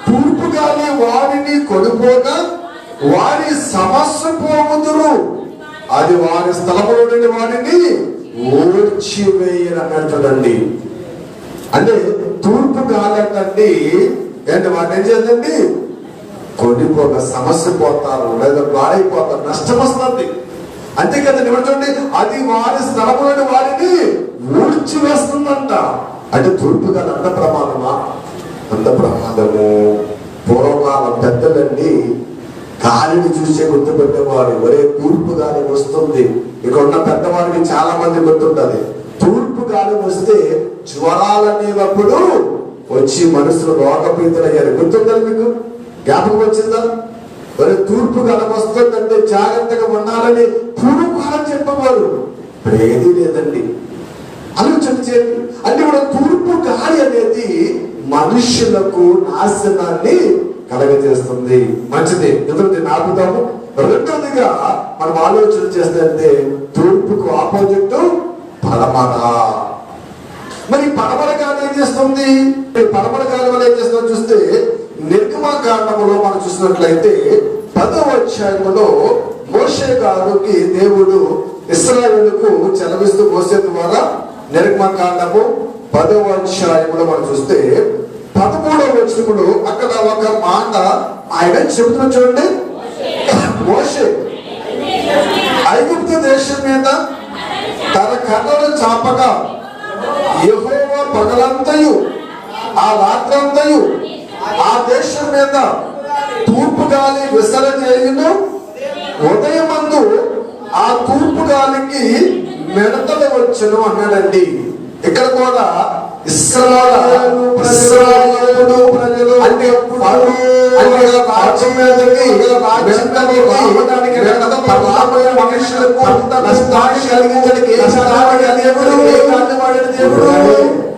తూర్పు గాలి వారిని కొనుపోగా వారి సమస్య పోవుదురు, అది వారి స్థలములో నుండి వారిని ఓడ్చివేయనన్నాడు. చూడండి, అంటే తూర్పు గాలి అంటే ఏంటి? వాటిని ఏం చేద్దండి? కొనిపోక సమస్య పోతారు, లేదా వాడైపోతారు, నష్టం వస్తుంది. అంతే కదండి. చూడండి, అది వారి స్థలములను వారిని ఊడ్చివేస్తుందంట. అంటే తూర్పు గాలి అంత ప్రమాదమా? అంత ప్రమాదము. పూర్వకాలం పెద్దలండి గాలిని చూసే గుర్తుపెట్టేవారు. ఒరే తూర్పు గాలి వస్తుంది. ఇక్కడ ఉన్న పెద్దవారికి చాలా మంది గుర్తుంటది. తూర్పు గాలి వస్తే జ్వరాలనేటప్పుడు వచ్చి మనుషులు రోగపీడితులయ్యారు. గుర్తుందని మీకు జ్ఞాపకం వచ్చిందా? మరి తూర్పు గాలి వస్తుందంటే జాగ్రత్తగా ఉండాలని పూర్వకాలం చెప్పేవారు. ఇప్పుడు ఏదీ లేదండి. ఆలోచన చేయండి. అంటే ఇప్పుడు తూర్పు గాలి అనేది మనుషులకు నాశనాన్ని కలగజేస్తుంది. మంచిది, ఎదురుది ఆపుతాము. రెండోదిగా మనం ఆలోచన చేస్తే తూర్పుకు ఆపోజిట్ పడమర. మరి పడమర గాలి ఏం చేస్తుంది? పడమర గాలి వల్ల ఏం చేస్తుందో చూస్తే నిర్గమకాండములో మనం చూసినట్లయితే 10వ అధ్యాయములో మోషే గారికి దేవుడు ఇశ్రాయేలుకు చెలవిస్తూ మోషే ద్వారా నిర్గమకాండము 10వ అధ్యాయములో మనం చూస్తే 13వ వచనములో అక్కడ ఒక మాట ఆయన చెబుతున్న చూడండి. మోషే ఐగుప్తు దేశం మీద తన కర్రను చాపగా యెహోవా పగలంతయు ఆ రాత్రంతయు ఆ దేశం మీద తూర్పు గాలి విసరజేయును. ఉదయమందు ఆ తూర్పు గాలికి మిడతలు వచ్చును అన్నాడండి. ఇక్కడ కూడా ఇశ్రాయేలు ప్రజలు అంటే రాజ్యం మీదకి రావడానికి మనుషులకు నష్టాన్ని కలిగించడానికి దేవుడు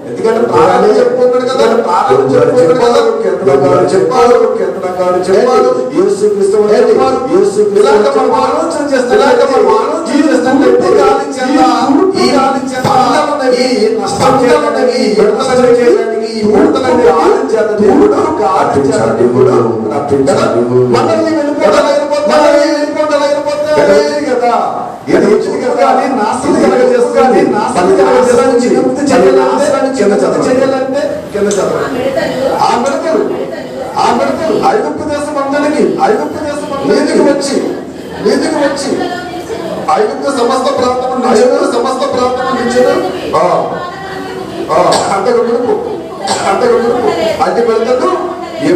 ఎందుకంటే ప్రాణాలు చెప్పుకున్నాడు కదా. ఆలోచన చేస్తే మనల్ని కదా. నాశనం కలగజేస్తుంది. ఆ మిడతలు ఐగుప్తు దేశం అందరికి మీదికి వచ్చి ఐగుప్తు సమస్త ప్రాంతం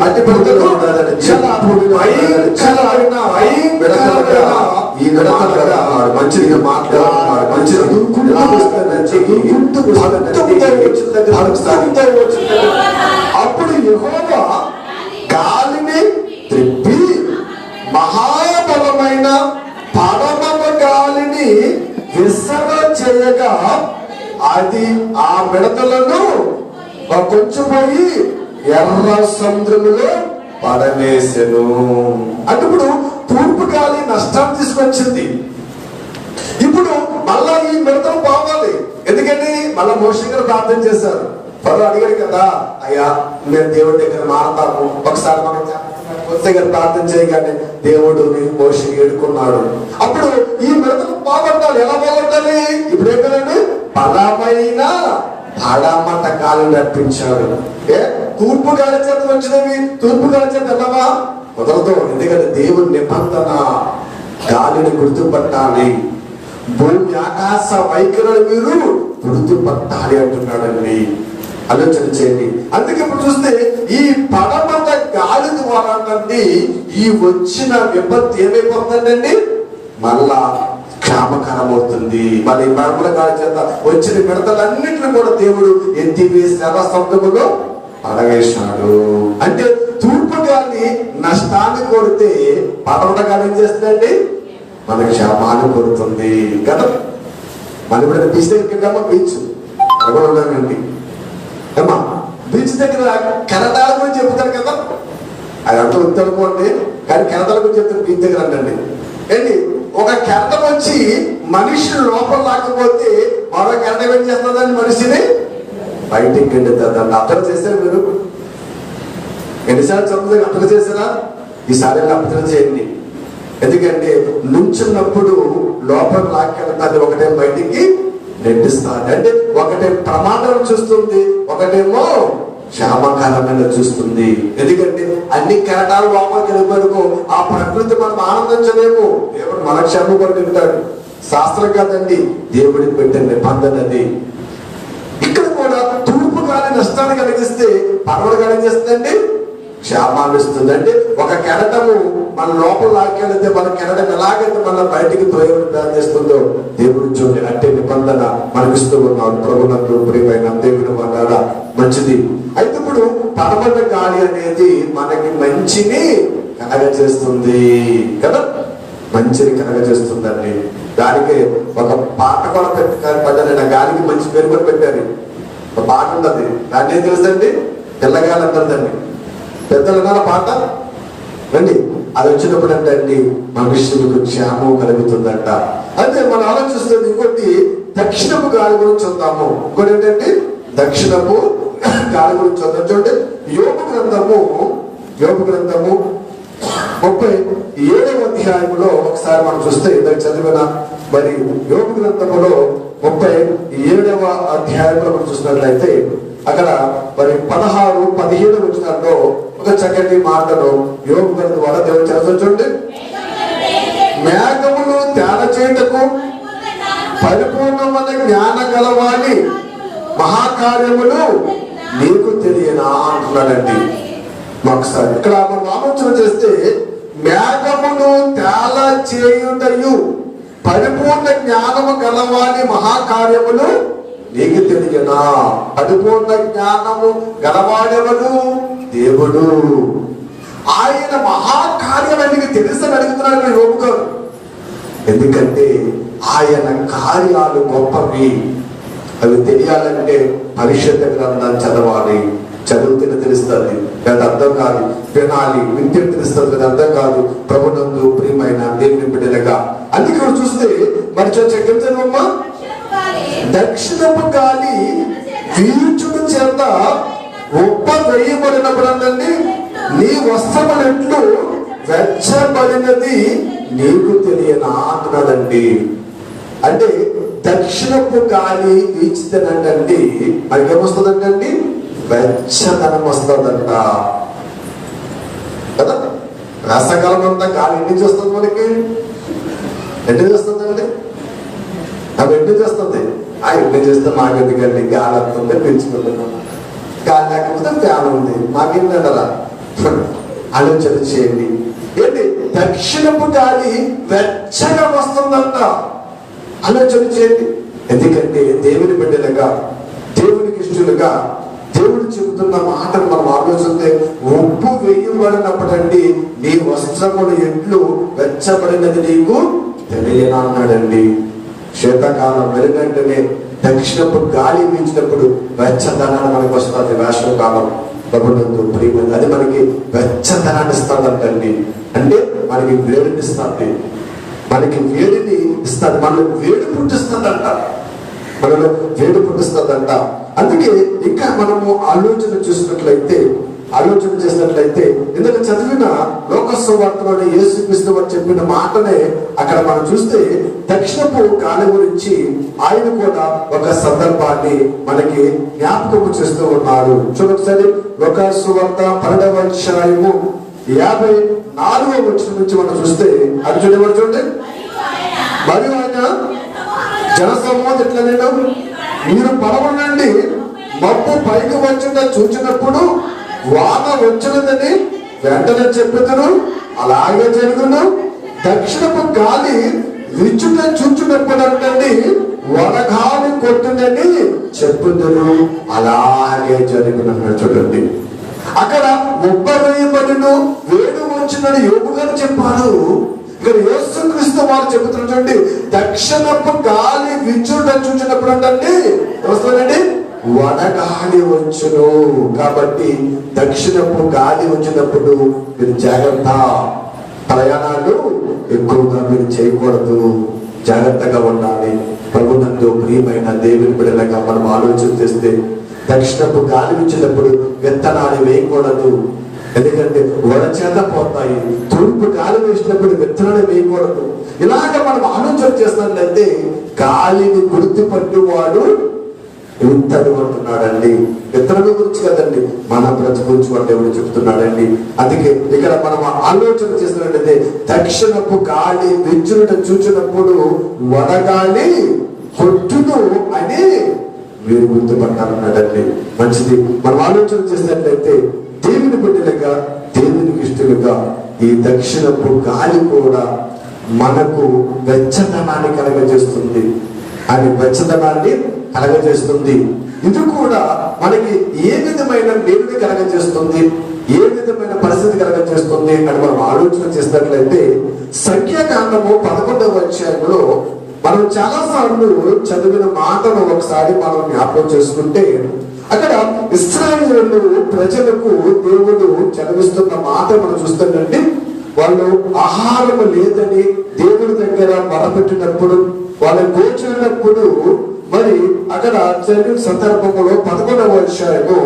అట్టి పెడతలు మంచిగా మాట్లాడుతున్నారు. అప్పుడు యెహోవా గాలిని త్రిప్పి మహాబలమైన పడమర గాలిని విసర చేయగా అది ఆ మిడతలను కొంచెం పోయి ఎర్ర సముద్రములో పడవేసెను. అంటే ఇప్పుడు తూర్పు గాలి నష్టం తీసుకొచ్చింది. ఇప్పుడు మళ్ళా ఈ మిడతలు పోవాలి. ఎందుకని? మళ్ళా మోషే గారు ప్రార్థన చేశారు. ఫరో అడిగాడు కదా, అయ్యా మేము దేవుడి దగ్గర మారతాము, ఒకసారి మనం మోషే గారు ప్రార్థన చేయగానే దేవుడు మోషే ఏడుకున్నాడు. అప్పుడు ఈ మిడతలు పోగొట్టాలి. ఎలా పోగొట్టాలి? ఇప్పుడు ఏం కదండి? బలమైన పడమట గాలి నడిపించాడు. తూర్పు గాలి చేత వచ్చినవి తూర్పు గాలి చేత వెళ్ళవా? కుదరదు. ఎందుకంటే దేవుని నిబంధన గాలిని గుర్తుపట్టాలి. భూమి ఆకాశ వైఖరులు మీరు గుర్తుపట్టాలి అంటున్నాడండి. ఆలోచన చేయండి. అందుకే ఇప్పుడు చూస్తే ఈ పడమట గాలి ద్వారా ఈ వచ్చిన విపత్తు ఏమైపోతుందండి? మళ్ళా క్షామకరం అవుతుంది. మరి పడమట గాలి చేత వచ్చిన మిడతలన్నింటినీ కూడా దేవుడు ఎత్తివేసి సముద్రములో పడవేశాడు. అంటే తూర్పు గాలి నష్టాన్ని కొడితే పడమట గాలి ఏం చేస్తుందండి? మన క్షేమాన్ని కొడుతుంది కదా. మన ఇప్పుడు బీచ్ దగ్గర బీచ్ ఉన్నానండి ఏమా, బీచ్ దగ్గర కెనడాల గురించి చెప్తారు కదా, అదంతా ఉత్తరపోండి. కానీ కెనడాల గురించి చెప్తారు బీచ్ దగ్గర అంటండి. ఏంటి, ఒక కెరటం వచ్చి మనిషి లోపల రాకపోతే మరో కెరటం ఏం చేస్తుందండి? మనిషిని బయటికి గెండుతుందండి. అర్థం చేశారు మీరు? ఎన్నిసార్లు చదువుతుంది అర్థం చేశారా? ఈసారి అర్థం చేయండి. ఎందుకంటే నుంచున్నప్పుడు లోపల లాక్కెళ్తాది, ఒకటే బయటికి నెట్టిస్తాడు. అంటే ఒకటే ప్రమాదం చూస్తుంది, ఒకటేమో క్షేమకరమైన చూస్తుంది. ఎందుకంటే అన్ని కెరటాలు లోపలికి వెళ్ళిపోయాడుకో ఆ ప్రకృతి మనం ఆనందించలేము. దేవుడు మన క్షేమం కూడా తింటాడు. శాస్త్రం కాదండి, దేవుడికి పెట్టిన నిబంధన అది. ఇక్కడ కూడా తూర్పు గాలి నష్టాన్ని కలిగిస్తే పడమట గాలి ఏం చేస్తుందండి? క్షేమాన్ని ఇస్తుంది. అంటే ఒక కెరటము మన లోపల లాక్కెళ్తే మన కెరటం ఎలాగైతే మన బయటికి ప్లాన్ చేస్తుందో దేవుడు చూడండి అంటే నిబంధన మనకిస్తూ ఉన్నాడు. ప్రభునందు ప్రియమైన దేవుని వల్ల మంచిది. అయితే ఇప్పుడు పడమట గాలి అనేది మనకి మంచిని కలగజేస్తుంది కదా, మంచిని కలగజేస్తుందండి. దానికి ఒక పాట కూడా పెట్టారు. గాలికి మంచి పేరు కూడా పెట్టారు. ఒక పాట ఉన్నది, దాన్ని ఏం తెలుసండి? తెల్లగాలి అంటారండి. పెద్దలు అన్న పాట రండి. అది వచ్చినప్పుడు అంటే అండి మనుష్యులకు క్షేమం కలుగుతుందంట. అయితే మనం ఆలోచిస్తుంది. ఇంకోటి దక్షిణపు గాలి గురించి చూద్దాము. ఇంకోటి ఏంటంటే దక్షిణపు గాలి గురించి చూద్దాం. చూడండి యోబు గ్రంథము 37వ అధ్యాయంలో ఒకసారి మనం చూస్తే ఇందాక చదివిన మరి యోబు గ్రంథములో 37వ అధ్యాయంలో మనం చూసినట్లయితే అక్కడ మరి 16, 17 వచనాల్లో ఒక చక్కటి మాటను యోబు గ్రంథం ద్వారా దేవుడు చేస్తాడు. చూడండి, మేఘములు తేడ చేయుటకు పరిపూర్ణమైన జ్ఞాన గలవాని మహాకార్యములు నీకు తెలియనా అంటున్నాడండి. ఒకసారి ఇక్కడ మనం ఆలోచన చేస్తే మేఘములు తేల చేయుటయు పరిపూర్ణ జ్ఞానము గలవాని మహాకార్యములు నీకు తెలియనా? పరిపూర్ణ జ్ఞానము గలవాడెవడు? దేవుడు. ఆయన మహాకార్యం నీకు తెలుసని అడుగుతున్నాడు యోబు గారు. ఎందుకంటే ఆయన కార్యాలు గొప్పవి. అవి తెలియాలంటే పరిశుద్ధ గ్రంథాన్ని చదవాలి. చదువుతున్న తెలుస్తుంది, అది అర్థం కాదు. వినాలి, వింటే తెలుస్తుంది, అది అర్థం కాదు. ప్రభునందు ప్రియమైన దేవుని బిడ్డలుగా అందుకే చూస్తే మరి చదువమ్మా, దక్షిణపు గాలి వీచుడు చేత ఉప్ప వేయబడినప్పుడండి నీ వస్త్రములెట్లు వెచ్చబడినది నీకు తెలియనా అంటున్నాడండి. అంటే దక్షిణపు గాలి వీచితేనంటండి మనకి ఏమొస్తుందంటండి? వెచ్చదనం వస్తుందంట కదా. వేసవకాలం అంతా గాలి ఎన్ని చేస్తుంది మనకి? ఎన్ని చేస్తుందండి? అవి ఎన్ని చేస్తుంది? ఆ ఎన్ని చేస్తే మాకెందుకండి? గాలి వస్తుంది, పీల్చుకుంటున్నాం. గాలి లేకపోతే ఫ్యాన్ ఉంది, మాకేంటరా? ఆలోచన చేయండి. ఏంటి దక్షిణపు గాలి వెచ్చగా వస్తుందంట. ఆలోచన చేయండి. ఎందుకంటే దేవుని బిడ్డలుగా, దేవునికి ఇష్టలుగా దేవుడు చెబుతున్న మాటను మనం ఆలోచిస్తే ఉప్పు వేయబడినప్పుడండి నీ వస్త్రములు ఎట్లు వెచ్చబడినది నీకు తెలియనా అన్నాడండి. శీతాకాలం వెలుగంటనే దక్షిణపు గాలి వీచినప్పుడు వెచ్చదనాన్ని మనకు వస్తుంది. వేసవకాలం ప్రభునందు ప్రియమైన అది మనకి వెచ్చదనాన్ని ఇస్తుందంటండి. అంటే మనకి వేడిని ఇస్తుంది, మనకి వేడిని ఇస్తుంది, మనకు వేడి పుట్టిస్తుందంట, మనలో వేడి పుట్టిస్తుందంట. అందుకే ఇంకా మనము ఆలోచన చూసినట్లయితే ఆలోచన చేసినట్లయితే ఇందులో చదివిన లోకసువార్తలోని యేసుక్రీస్తు వారు చెప్పిన మాటనే అక్కడ మనం చూస్తే దక్షిణపు గాలి గురించి ఆయన కూడా ఒక సందర్భాన్ని మనకి జ్ఞాపకం చేస్తూ ఉన్నారు. చూడొకసారి లోకసువార్త 12వ అధ్యాయము 54వ వచనం నుంచి మనం చూస్తే అది చూడండి. మరియు ఆయన జనసమూహం ఎట్లా నేను మీరు పడవనండి మబ్బు పైకి వచ్చిన చూచినప్పుడు వాన వచ్చినదని వెంటనే చెప్పుదును, అలాగే జరుగును. దక్షిణపు గాలి విచ్చుట చూచినప్పుడు అంటండి వడగాలి కొట్టిందని చెప్పుదును, అలాగే జరుగునన్నాడు. చూడండి అక్కడ 30 పడిను వేడు వచ్చినని యోబు గారు చెప్పారు. ఇక్కడ యేసుక్రీస్తు వారు చెబుతున్నారు చూడండి, దక్షిణపు గాలి విచ్చుట చూచినప్పుడు అంటండి వస్తుందండి వడగాలి వచ్చును. కాబట్టి దక్షిణపు గాలి వచ్చినప్పుడు మీరు జాగ్రత్త, ప్రయాణాలు ఎక్కువగా మీరు చేయకూడదు, జాగ్రత్తగా ఉండాలి. ప్రభునందు ప్రియమైన దేవుని బిడ్డలుగా మనం ఆలోచన చేస్తే దక్షిణపు గాలి వచ్చినప్పుడు విత్తనాలు వేయకూడదు, ఎందుకంటే వడచేత పోతాయి. తూర్పు గాలి వేసినప్పుడు విత్తనాలు వేయకూడదు. ఇలాగ మనం ఆలోచన చేస్తున్నట్లయితే గాలిని గుర్తుపట్టువాడు విత్తడు అంటున్నాడండి. విత్తనం గురించి కదండి, మన బ్రతుకు గురించి కూడా దేవుడు చెప్తున్నాడండి. అందుకే ఇక్కడ మనం ఆలోచన చేసినట్లయితే దక్షిణపు గాలి విచ్చుట చూచినప్పుడు వడగాలి కొట్టును అని మీరు గుర్తుపట్టాలన్నాడండి. మంచిది. మనం ఆలోచన చేసినట్లయితే దేవుని బిడ్డలుగా దేవునికి ఇష్టలుగా ఈ దక్షిణపు గాలి కూడా మనకు వెచ్చదనాన్ని కలగజేస్తుంది. అది వెచ్చదనాన్ని కలగజేస్తుంది. ఇది కూడా మనకి ఏ విధమైన మేలుని కలగజేస్తుంది, ఏ విధమైన పరిస్థితి కలగజేస్తుంది అని మనం ఆలోచన చేసినట్లయితే సంఖ్యాకాండము 11వ అధ్యాయంలో మనం చాలా సార్లు చదివిన మాటను ఒకసారి మనం జ్ఞాపకం చేసుకుంటే అక్కడ ఇశ్రాయేలు ప్రజలకు దేవుడు చదివిస్తున్న మాట మనం చూస్తానండి. వాళ్ళు ఆహారం లేదని దేవుడి దగ్గర మొరపెట్టినప్పుడు, వాళ్ళ గోచరినప్పుడు మరి అక్కడ జరిగిన సందర్భంలో 11వ అధ్యాయము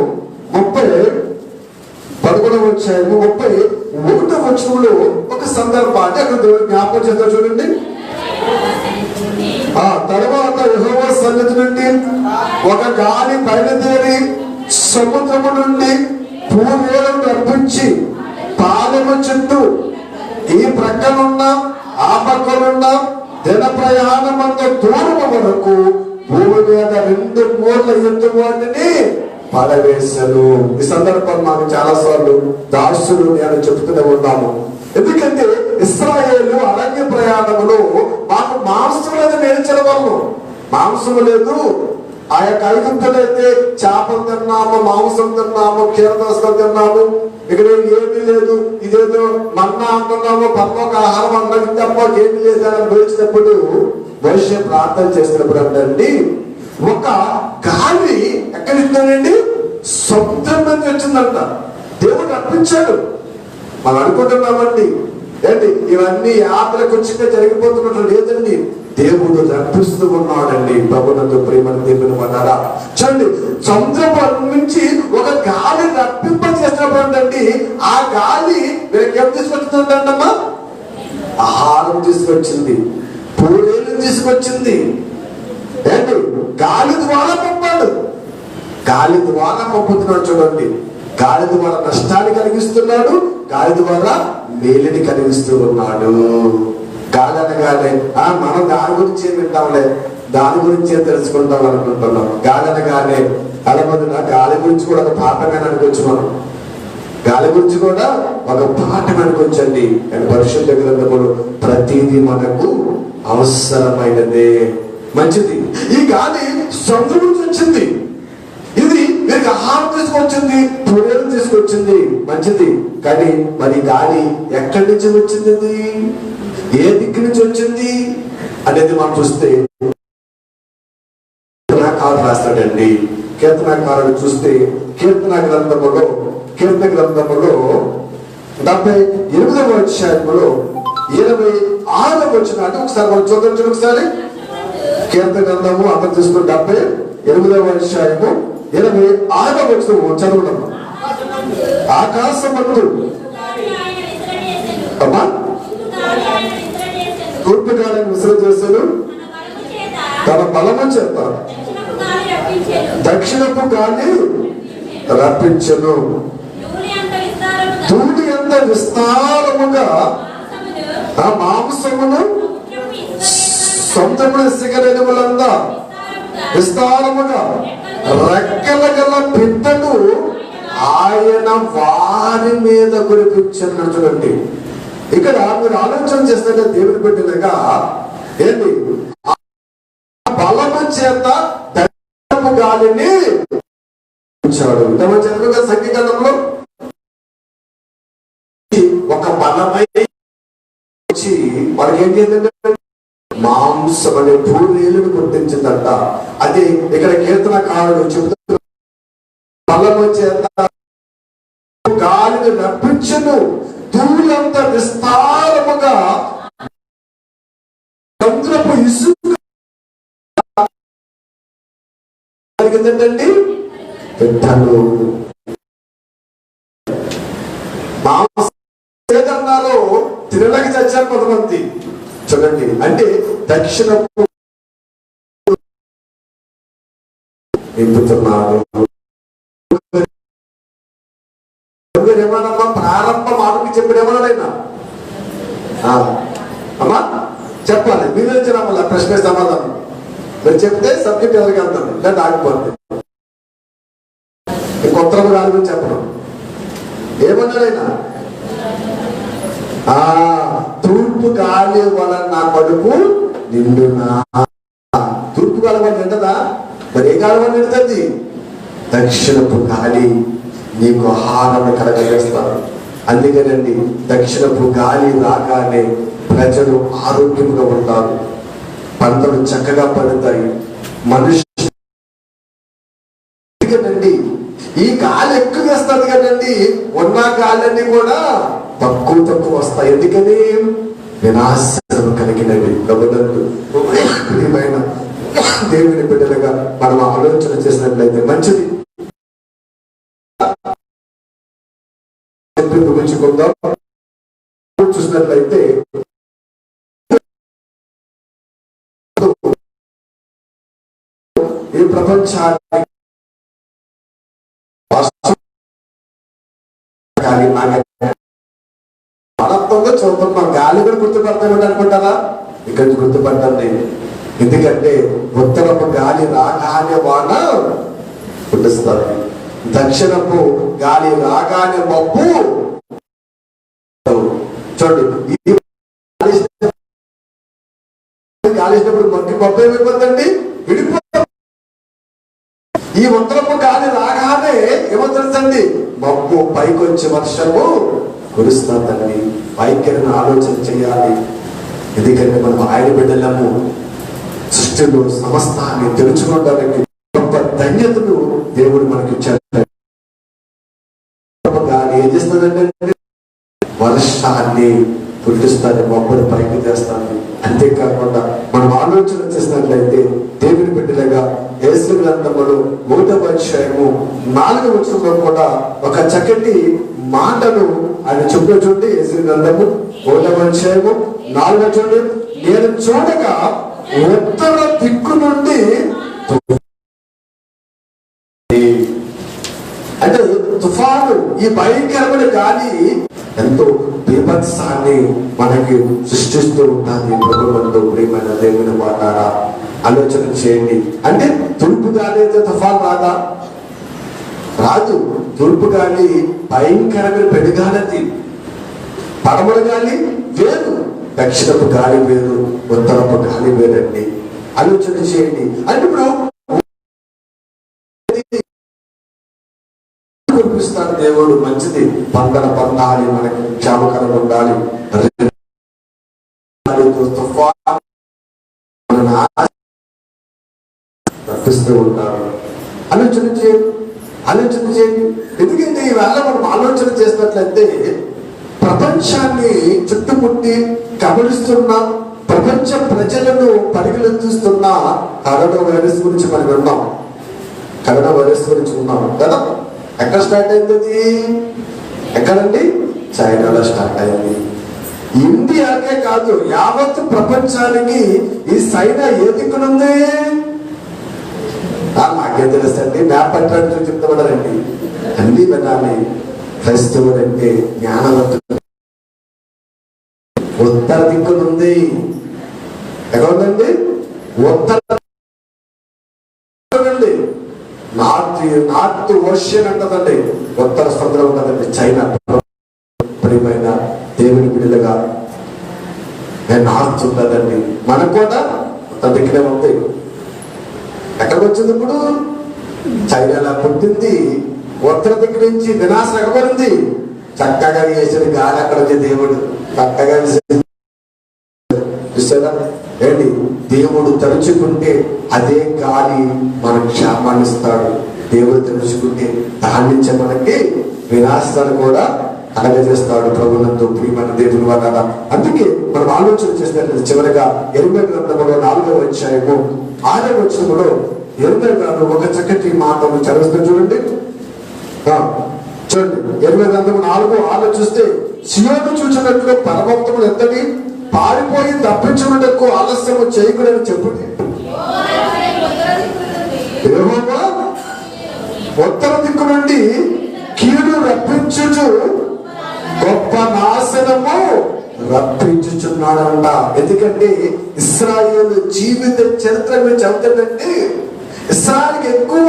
31వ వచనంలో ఒక సందర్భాన్ని అక్కడ దేవుడు జ్ఞాపకం చేద్దాం. చూడండి, ఆ తర్వాత యెహోవా సన్నిధి నుండి ఒక గాలి బయలుదేరి సముద్రము నుండి పూర్వేలను రప్పించి పాలెము చుట్టూ ఈ ప్రక్కనున్న ఆ పక్కనున్న దిన ప్రయాణమంత దూరం వరకు భూమి మీద 2 మూరల ఎత్తు వాటిని పడవేశాను. ఈ సందర్భం నాకు చాలా సార్లు దాసులు నేను చెప్తూనే ఉన్నాము. ఎందుకంటే ఇశ్రాయేలు అరణ్య ప్రయాణంలో మాకు మాంసం లేదు, నేర్చిన వాళ్ళు మాంసం లేదు. ఆ యొక్క ఐగుప్తులైతే చేపలు తిన్నాము, మాంసం తిన్నాము, కీరదోసలు తిన్నాము. ఇక్కడ ఏమీ లేదు, ఇదేదో మన్నా అంటున్నాము, పర్లోక ఆహారం అన్నది తప్ప ఏమీ లేదు అని పిలిచినప్పుడు మోషే ప్రార్థన చేసినప్పుడు అంటే ఒక గాలి ఎక్కడిస్తానండి సముద్రం మీద వచ్చిందంట. దేవుడు రప్పించాడు. మనం అనుకుంటున్నామండి ఏంటి ఇవన్నీ యాత్రకు వచ్చిందే జరిగిపోతున్నట్లు లేదండి, దేవుడు రప్పిస్తూ ఉన్నాడండి. ప్రభునందు ప్రేమను దేవుని అన్నారా చూడండి, సముద్రం నుంచి ఒక గాలి రప్పింప చేసినప్పుడు అండి ఆ గాలి వీళ్ళకి ఏం తీసుకొచ్చిందంటమ్మా, ఆహారం తీసుకొచ్చింది, పూరేలు తీసుకొచ్చింది. ఏంటి గాలి ద్వారా పంపాడు, గాలి ద్వారా పంపుతున్నాడు. చూడండి, గాలి ద్వారా నష్టాన్ని కలిగిస్తున్నాడు, గాలి ద్వారా మేలుని కలిగిస్తూ ఉన్నాడు. గాలి అనగానే మనం దాని గురించి ఏం వింటాంలే, దాని గురించే తెలుసుకుంటాం అనుకుంటున్నాం. గాలి అనగానే అలబదున గాలి గురించి కూడా ఒక పాఠమే అనుకోవచ్చు. మనం గాలి గురించి కూడా ఒక పాఠం అనుకోవచ్చండి. కానీ పరిశుద్ధ గ్రంథములు ప్రతిదీ మనకు అవసరమైనదే. మంచిది. ఈ గాలి సముద్రం నుంచి వచ్చింది, ఇది వీరికి ఆహారం తీసుకొచ్చింది, పూరేలు తీసుకొచ్చింది. మంచిది. కానీ మరి గాలి ఎక్కడి నుంచి వచ్చింది, ఏ దిక్కు నుంచి వచ్చింది అనేది మనం చూస్తే కీర్తనకారుడు రాస్తాడండి. కీర్తనకారుడు చూస్తే కీర్తన గ్రంథములో 78వ అధ్యాయములో 26వ వచనాన్ని ఒకసారి మనం చూద్దాం. ఒకసారి కీర్తన గ్రంథము అందరూ తీసుకుని 78వ అధ్యాయము 26వ వచనము చదవడం. ఆకాశమందు అమ్మా తూర్పు గాలిని విసిరి చేశాడు, తన బలము చేత దక్షిణపు గాలి రప్పించెను. ధూళి అంత విస్తారముగా ఆ మాంసమును సొంతమున సిగరెనుములందా విస్తారముగా రెక్కల గల పిట్టలు ఆయన వారి మీద కురిపించారు. చూడండి, ఇక్కడ మీరు ఆలోచన చేస్తే దేవుని పెట్టినగా ఏంటి, బలము చేత దక్షిణపు గాలిని ఇచ్చాడు. చదువుగా సంఖ్యాకాండంలో ఒక బలమైన వాళ్ళకి ఏం చేద్దంటే మాంసం అనే భూరేలును గుర్తించిందంట. అది ఇక్కడ కీర్తనకారుడు చెబుతున్న బలము చేత గాలిని రప్పించును, ధూళంత విస్తారముగా సముద్రపు ఇసుక ఏంటండి పెట్టాను. మాంసం ఏదన్నారో తినలేక చచ్చారు కొంతమంది. చూడండి, అంటే దక్షిణపు నింపుతున్నారు. ఏమన్నా ప్రారంభం ఆమెకి చెప్పినేమన్నాడైనా అమ్మా చెప్పాలి. మీరు వచ్చిన మళ్ళీ ప్రశ్న సమాధానం మీరు చెప్తే సబ్జెక్ట్ ఎవరికి వెళ్తాను, లేదా ఆగిపోతుంది. కొత్త గాలి గురించి చెప్పడం ఏమన్నాడైనా, తూర్పు గాలి వలన నా కడుపు నిండునా. తూర్పు గాలి వల్ల నిండదా? మరి ఏ గాలి వల్ల నిండుతుంది? దక్షిణపు గాలి నీకు ఆహారం కలగజేస్తారు. అందుకేనండి దక్షిణపు గాలి రాగానే ప్రజలు ఆరోగ్యంగా ఉంటారు, పంటలు చక్కగా పడతాయి. మనుషులండి ఈ గాలి ఎక్కువ వేస్తుంది కదండి, ఉన్న గాలన్నీ కూడా తక్కువ వస్తాయి. ఎందుకని వినాశనం కలిగినవి. ప్రియమైన దేవుని బిడ్డలుగా మనం ఆలోచన చేసినట్లయితే మంచిది. ముగించుకుందాం. చూసినట్లయితే ఈ ప్రపంచాన్ని బలత్వంగా చూద్దాం. గాలి కూడా గుర్తుపడతామని అనుకుంటారా? ఇక్కడ గుర్తుపట్టండి. ఎందుకంటే ఉత్తరపు గాలి రాగానే వాన పుట్టిస్తారు, దక్షిణపు గాలి రాగానే మబ్బు. చూడండి, గాలిసినప్పుడు మగ్గి మబ్బు ఏమైపోతుందండి, విడిపోతుంది. ఈ ఉత్తరపు గాలి రాగానే ఏమవుతుందండి, మబ్బు పైకి వచ్చి వర్షము కురుస్తుందండి. పైకి ఆలోచన చేయాలి. ఎందుకంటే మనం ఆయన బిడ్డలము. సృష్టిలో సమస్తాన్ని తెలుసుకోవడానికి గొప్ప ధన్యతను దేవుడు మనకి ఇచ్చారు. గాలి ఏం చేస్తుందంటే వర్షాన్ని పుట్టిస్తాను, మబ్బుని పైకి చేస్తాను. అంతేకాకుండా మనం ఆలోచన చేసినట్లయితే దేవుని బిడ్డలుగా యేసు గ్రంథములో 1వ అధ్యాయము 4వ వచనంలో కూడా ఒక చక్కటి మాటను ఆయన చెప్పు. చూడండి, యేసు గ్రంథము 1వ అధ్యాయము 4వ వచనం, నేను చూడగా ఉత్తర దిక్కు నుండి అంటే తుఫాను, ఈ భయంకరమైన గాలి ఎంతో బీభత్సాన్ని మనకి సృష్టిస్తూ ఉంటుంది. ప్రభుత్వంతో ప్రియమైన దేవుని మాట్లాడా ఆలోచన చేయండి. అంటే తూర్పు గాలి అయితే తుఫాన్ రాదా? రాదు. తూర్పు గాలి భయంకరమైన పెనుగాలి, పడమర గాలి వేరు, దక్షిణపు గాలి వేరు, ఉత్తరపు గాలి వేరండి. ఆలోచన చేయండి. అంటే ఇప్పుడు కురిపిస్తాడు దేవుడు, మంచిది. పంటల పండాలి, మనకి క్షేమకరంగా ఉండాలి. తప్పిస్తూ ఉంటారు. ఆలోచన చేయండి, ఆలోచన చేయండి. ఎందుకంటే ఈవేళ మనం ఆలోచన చేసినట్లయితే ప్రపంచాన్ని చుట్టుముట్టి గమనిస్తున్న ప్రపంచ ప్రజలను పరిగెత్తిస్తున్న కరోనా వైరస్ గురించి మనం విన్నాం. కరోనా వైరస్ గురించి ఉన్నాం కదా. ఎక్కడ స్టార్ట్ అయింది? ఎక్కడండి? చైనాలో స్టార్ట్ అయింది. ఇండియాకే కాదు, యావత్ ప్రపంచానికి ఈ చైనా ఏ దిక్కునుంది? మాకేం తెలుసండి, మ్యాప్ పట్టడానికి చెప్తామన్నారండి. అన్ని వినాలి. క్రైస్తవుడు అంటే జ్ఞానవంతుడు. ఉత్తర దిక్కునుంది. ఎక్కడ ఉందండి? ఉత్తర నార్త్ ఓషియన్ అంటదండి, ఉత్తర సముద్రం ఉంటదండి చైనా. ప్రియమైన దేవుని బిడ్డలుగా నార్త్ ఉంటదండి. మనకు కూడా ఉత్తర దిక్కునే ఉంది. ఎక్కడికి వచ్చింది ఇప్పుడు? చైనాలో పుట్టింది. ఉత్తర దిక్కు నుంచి వినాశం ఎక్కబడింది. చక్కగా వేసిన గాలి అక్కడ వచ్చే దేవుడు చక్కగా చూసారా ఏంటి? దేవుడు తలుచుకుంటే అదే గాలి మనకు క్షేమాన్ని ఇస్తాడు. దేవుడు తలుచుకుంటే దాని నుంచి మనకి వినాశాన్ని కూడా కలగజేస్తాడు. ప్రభునందు ప్రియమైన దేవుని వల్ల. అందుకే మనం ఆలోచన చేసినట్లయితే చివరిగా ఎనిమిది గ్రంథంలో 4వ అధ్యాయము 6వ వచనంలో ఎనిమిది గ్రంథం ఒక చక్కటి మాటను చదివిస్తూ చూడండి. చూడండి, 8వ గ్రంథం 4:6 చూస్తే, సియోను చూచినట్లు పరమోత్తములు ఎంతటి పారిపోయి తప్పించుటకు ఆలస్యము చేయకూడదని చెప్పుడి. యెహోవా ఉత్తర దిక్కు నుండి కీడు రప్పించుచు గొప్ప నాశనము రప్పించుచున్నాడంట. ఎందుకంటే ఇశ్రాయేలు జీవిత చరిత్ర మీరు చదువుతుందండి, ఇశ్రాయేల్కి ఎక్కువ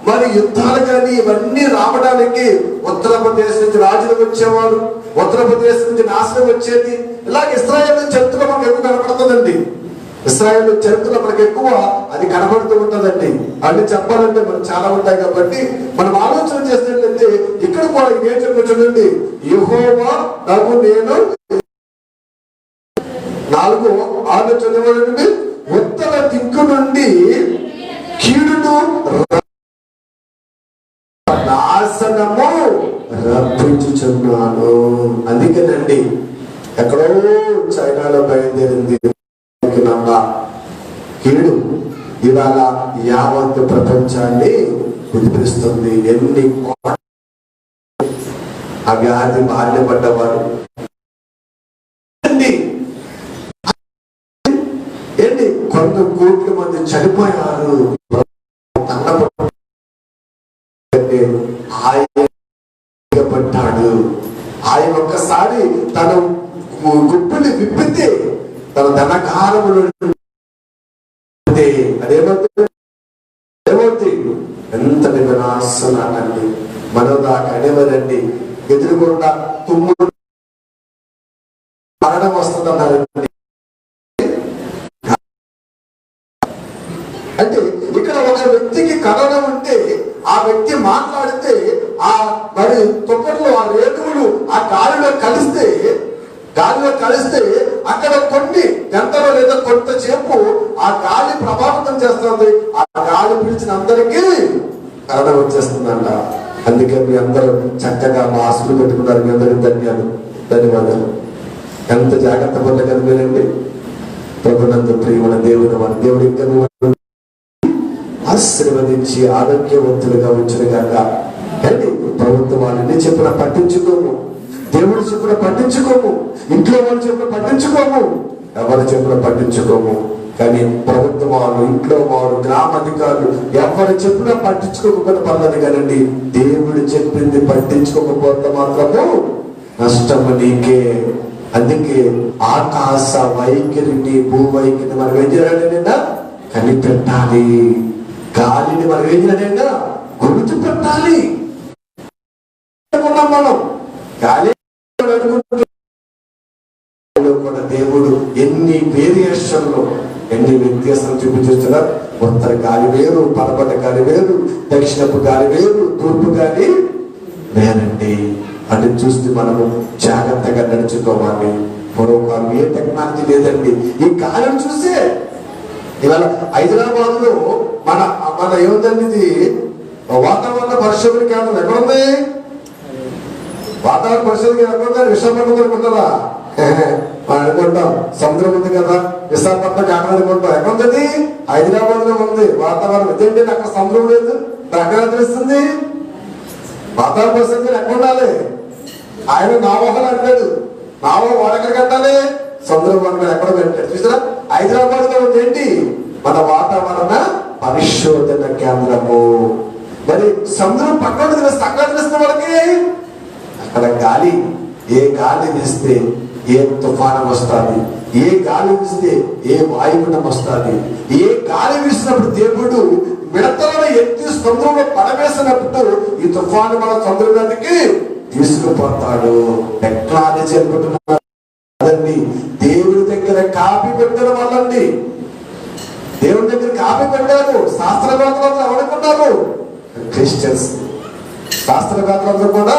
మరి యుద్ధాలు కానీ ఇవన్నీ రావడానికి ఉత్తరప్రదేశ్ నుంచి రాజులు వచ్చేవారు, ఉత్తరప్రదేశ్ నుంచి నాశనం వచ్చేది. ఇలాగ ఇశ్రాయేల్ చరిత్ర మనకు ఎక్కువ కనపడుతుందండి. ఇశ్రాయేల్ చరిత్రలో మనకు ఎక్కువ అది కనబడుతూ ఉంటుందండి. అన్ని చెప్పాలంటే మనకు చాలా ఉంటాయి కాబట్టి మనం ఆలోచన చేసినట్లయితే ఇక్కడ కూడా ఏం చెప్పొచ్చునండి, యెహోవా నాకు నేను 4:6 చదివాడండి, ఉత్తర దిక్కు నుండి కీడును నాశనము రప్పించుచున్నాను. అందుకేనండి ఎక్కడో చైనాలో బయలుదేరింది కీడు ఇవాళ యావత్ ప్రపంచాన్ని కుదిపిస్తుంది. ఎన్ని ఆ వ్యాధి బారిన పడ్డవారు ఏంటి, కొంత కోట్ల మంది చనిపోయారు. ఆయన పడ్డాడు. ఆయన ఒక్కసారి తన గుప్పుని విప్పితే తన ధనకారములు అదేమవుతుంది? ఎంతటి వినాశనాన్ని మనదాకా అనేవారండి. ఎదురుకుండా తుమ్ము మరణం వస్తుందన్నారండి. అంటే ఇక్కడ ఒక వ్యక్తికి కరోనా ఉంటే ఆ వ్యక్తి మాట్లాడితే ఆ మరి తుప్పట్లో ఆ రేణువులు ఆ గాలిలో కలిస్తే అక్కడ కొన్ని గంటలో లేదా కొంతసేపు ఆ గాలి ప్రభావితం చేస్తుంది. ఆ గాలి పిలిచిన అందరికీ కరోనా వచ్చేస్తుందంట. అందుకే మీ అందరూ చక్కగా మాస్కులు పెట్టుకున్నారు. మీ అందరికీ ధన్యవాదాలు. ఎంత జాగ్రత్త పడ్డ కదా మీరండి. ప్రభునందు ప్రియమైన దేవుని మన దేవుడి ఇంకా ఆశీర్వదించి ఆరోగ్యవంతులుగా ఉంచిన కాక. కానీ ప్రభుత్వం వాళ్ళని చెప్పిన పట్టించుకోము, దేవుడు చెప్పిన పట్టించుకోము, ఇంట్లో వాళ్ళు చెప్పిన పట్టించుకోము, ఎవరు చెప్పిన పట్టించుకోము. కానీ ప్రభుత్వం వాళ్ళు, ఇంట్లో వారు, గ్రామాధికారులు ఎవరు చెప్పినా పట్టించుకోకపోతే పర్లేదు. కానండి దేవుడు చెప్పింది పట్టించుకోకపోతే మాత్రము నష్టము నీకే. అందుకే ఆకాశ వైఖరిని భూవైఖరిని మనం ఏం చేయాలంటే కనిపెట్టాలి. గాలిని మనం ఏం చేయాలంటే గుర్తు పెట్టాలి. మనం గాలి కూడా దేవుడు ఎన్ని వేరియేషన్లు, ఎన్ని వ్యత్యాసాలు చూపించుతున్నారు. ఉత్తర గాలి వేరు, పడమట గాలి వేరు, దక్షిణపు గాలి వేరు, తూర్పు గాలి వేరండి. అని చూస్తే మనము జాగ్రత్తగా నడుచుకోవాలి. పూర్వకాలం ఏ టెక్నాలజీ లేదండి. ఈ గాలిని చూసే ఇవాళ హైదరాబాద్ లో మన ఏముందండి, ఇది వాతావరణ పరిశోధన కేంద్రం ఎక్కడుంది? వాతావరణ పరిశోధన ఎక్కడుందా? విశాఖపట్నం అనుకుంటారా? మనం అనుకుంటాం సముద్రం ఉంది కదా, విశాఖపట్నం కాకినాడ అనుకుంటాం. ఎక్కడుంది? హైదరాబాద్ లో ఉంది వాతావరణం. ఇదేంటి అక్కడ సముద్రం లేదు, అక్కడ తెలుస్తుంది. వాతావరణ పరిశోధన ఎక్కడ ఉండాలి? ఆయన నావోహలు అంటాడు. నావో వాడెక్కడ కట్టాలి? సముద్రం వాడు ఎక్కడ కట్టాడు చూసారా? హైదరాబాద్ లో ఉంది ఏంటి? మన వాతావరణ పరిశోధన కేంద్రము. మరి సముద్రం పక్కన సంగతి తెలిసిన వాళ్ళకి అక్కడ గాలి, ఏ గాలి వీస్తే ఏ తుఫానం వస్తుంది, ఏ గాలి వీస్తే ఏ వాయుగుండం వస్తుంది, ఏ గాలి వీసినప్పుడు దేవుడు మిడతలను ఎత్తి సముద్రంలో పడవేసినప్పుడు ఈ తుఫాను మన సముద్రం మీదకి తీసుకుపోతాడు. టెక్నాలజీ అనుకుంటున్నారు అదండి. దేవుడి దగ్గర కాపీ పెట్టడం వల్లండి. దేవుడి దగ్గర కాపీ పెట్టారు శాస్త్రవేత్తలు ఎవరుకున్నారు? క్రిస్టియన్స్. శాస్త్రవేత్తలందరూ కూడా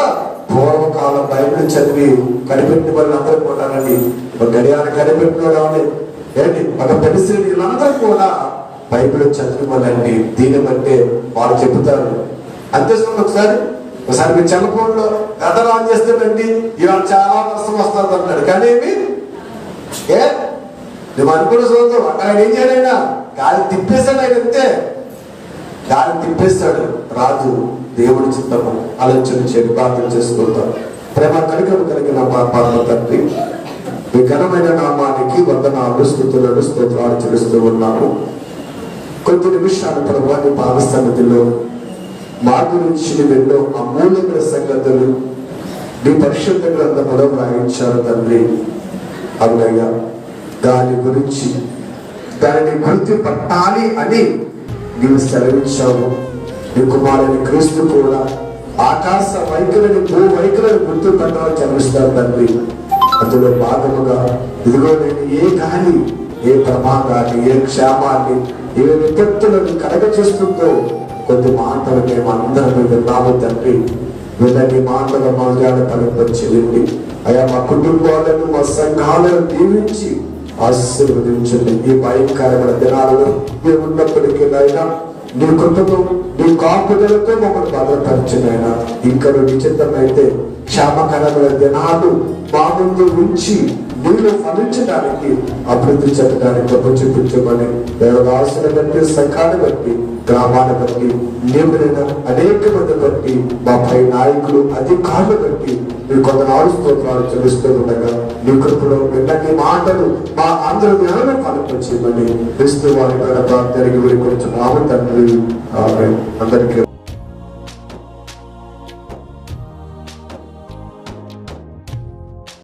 పూర్వకాలం బైబిల్ చదివి కనిపెట్టిన వాళ్ళు అందరూ కూడానండి. ఒక గడియారం కనిపెట్టిన వాళ్ళు ఏంటి, ఒక పెన్సిల్, వీళ్ళందరూ కూడా బైబిల్ చదివిన వాళ్ళండి. దీన్ని బట్టే వాళ్ళు చెబుతారు. అంతేస్తుంది. ఒకసారి మీ సెల్ ఫోన్ లో గదర్ ఆన్ చేస్తేనండి ఇవాళ చాలా వర్షం వస్తుంది అంటాడు. కానీ ఏమి నువ్వు అనుకున్న చూద్దాం అక్కడ ఏం చేయలేనా? గాలి తిప్పేశాడు ఆయన. అంతే, గాలి తిప్పేస్తాడు. రాజు దేవుడి చిత్తము ఆలోచన చేసి ప్రార్థన చేసుకుంటాం. ప్రేమ కనికరం కలిగిన మా పరమ తండ్రి, మీ ఘనమైన నామానికి వందనాలు, స్తుతులను, స్తోత్రాలు చెల్లిస్తూ ఉన్నాము. కొద్ది నిమిషాల ప్రభు నీ పాద సన్నిధిలో మా గురించి ఎన్నో అమూల్యమైన సంగతులు నీ పరిశుద్ధ గ్రంథంలో వ్రాయించారు తండ్రి. అవునయ్యా, దాని గురించి దానిని గుర్తు పట్టాలి అని నీవు సెలవించావు. నీ కుమారుని క్రీస్తు కూడా ఆకాశ వైఖరిని, భూ వైఖరిని గుర్తు పెట్టాలని చదివిస్తారు తండ్రి. అందులో భాగముగా ఇదిగో నేను ఏ గాలి, ఏ ప్రమాదాన్ని, ఏ క్షేమాన్ని, ఏ విపత్తులను కలగ చేస్తుందో కొద్ది మాటలు మేము అందరం విన్నాము తండ్రి. వీళ్ళని మాటలు మా పలింపచేయండి అయ్యా. మా కుటుంబాలను, మా సంఘాలను దీవించి ఆశీర్వదించండి. ఈ భయంకరమైన దినాలలో మేము ఉన్నప్పటికీ నాయన నీ కృపతో, నీ కాపుదలతో మమ్మల్ని భద్రపరిచినైనా ఇంకా నిశ్చితమైతే క్షేమకరమైన దినాలు మా ముందు ఉంచి నీళ్ళు ఫలించడానికి, అభివృద్ధి చెందడానికి గొప్ప చూపించమని దేవదాసుని బట్టి, సంఘాన్ని బట్టి, గ్రామాన్ని బట్టి, నియమిన అనేక మంది బట్టి, మా పై నాయకులు, అధికారులు బట్టి మీ కొందరు స్తోత్రాలు చెల్లిస్తూ ఉండగా నీ కృపలో విన్నని మాటలు మా అందరూ జ్ఞానం ఫలింపచేయమని క్రీస్తు వారి ప్రార్థనకి వీరి కొంచెం తండ్రి. అందరికీ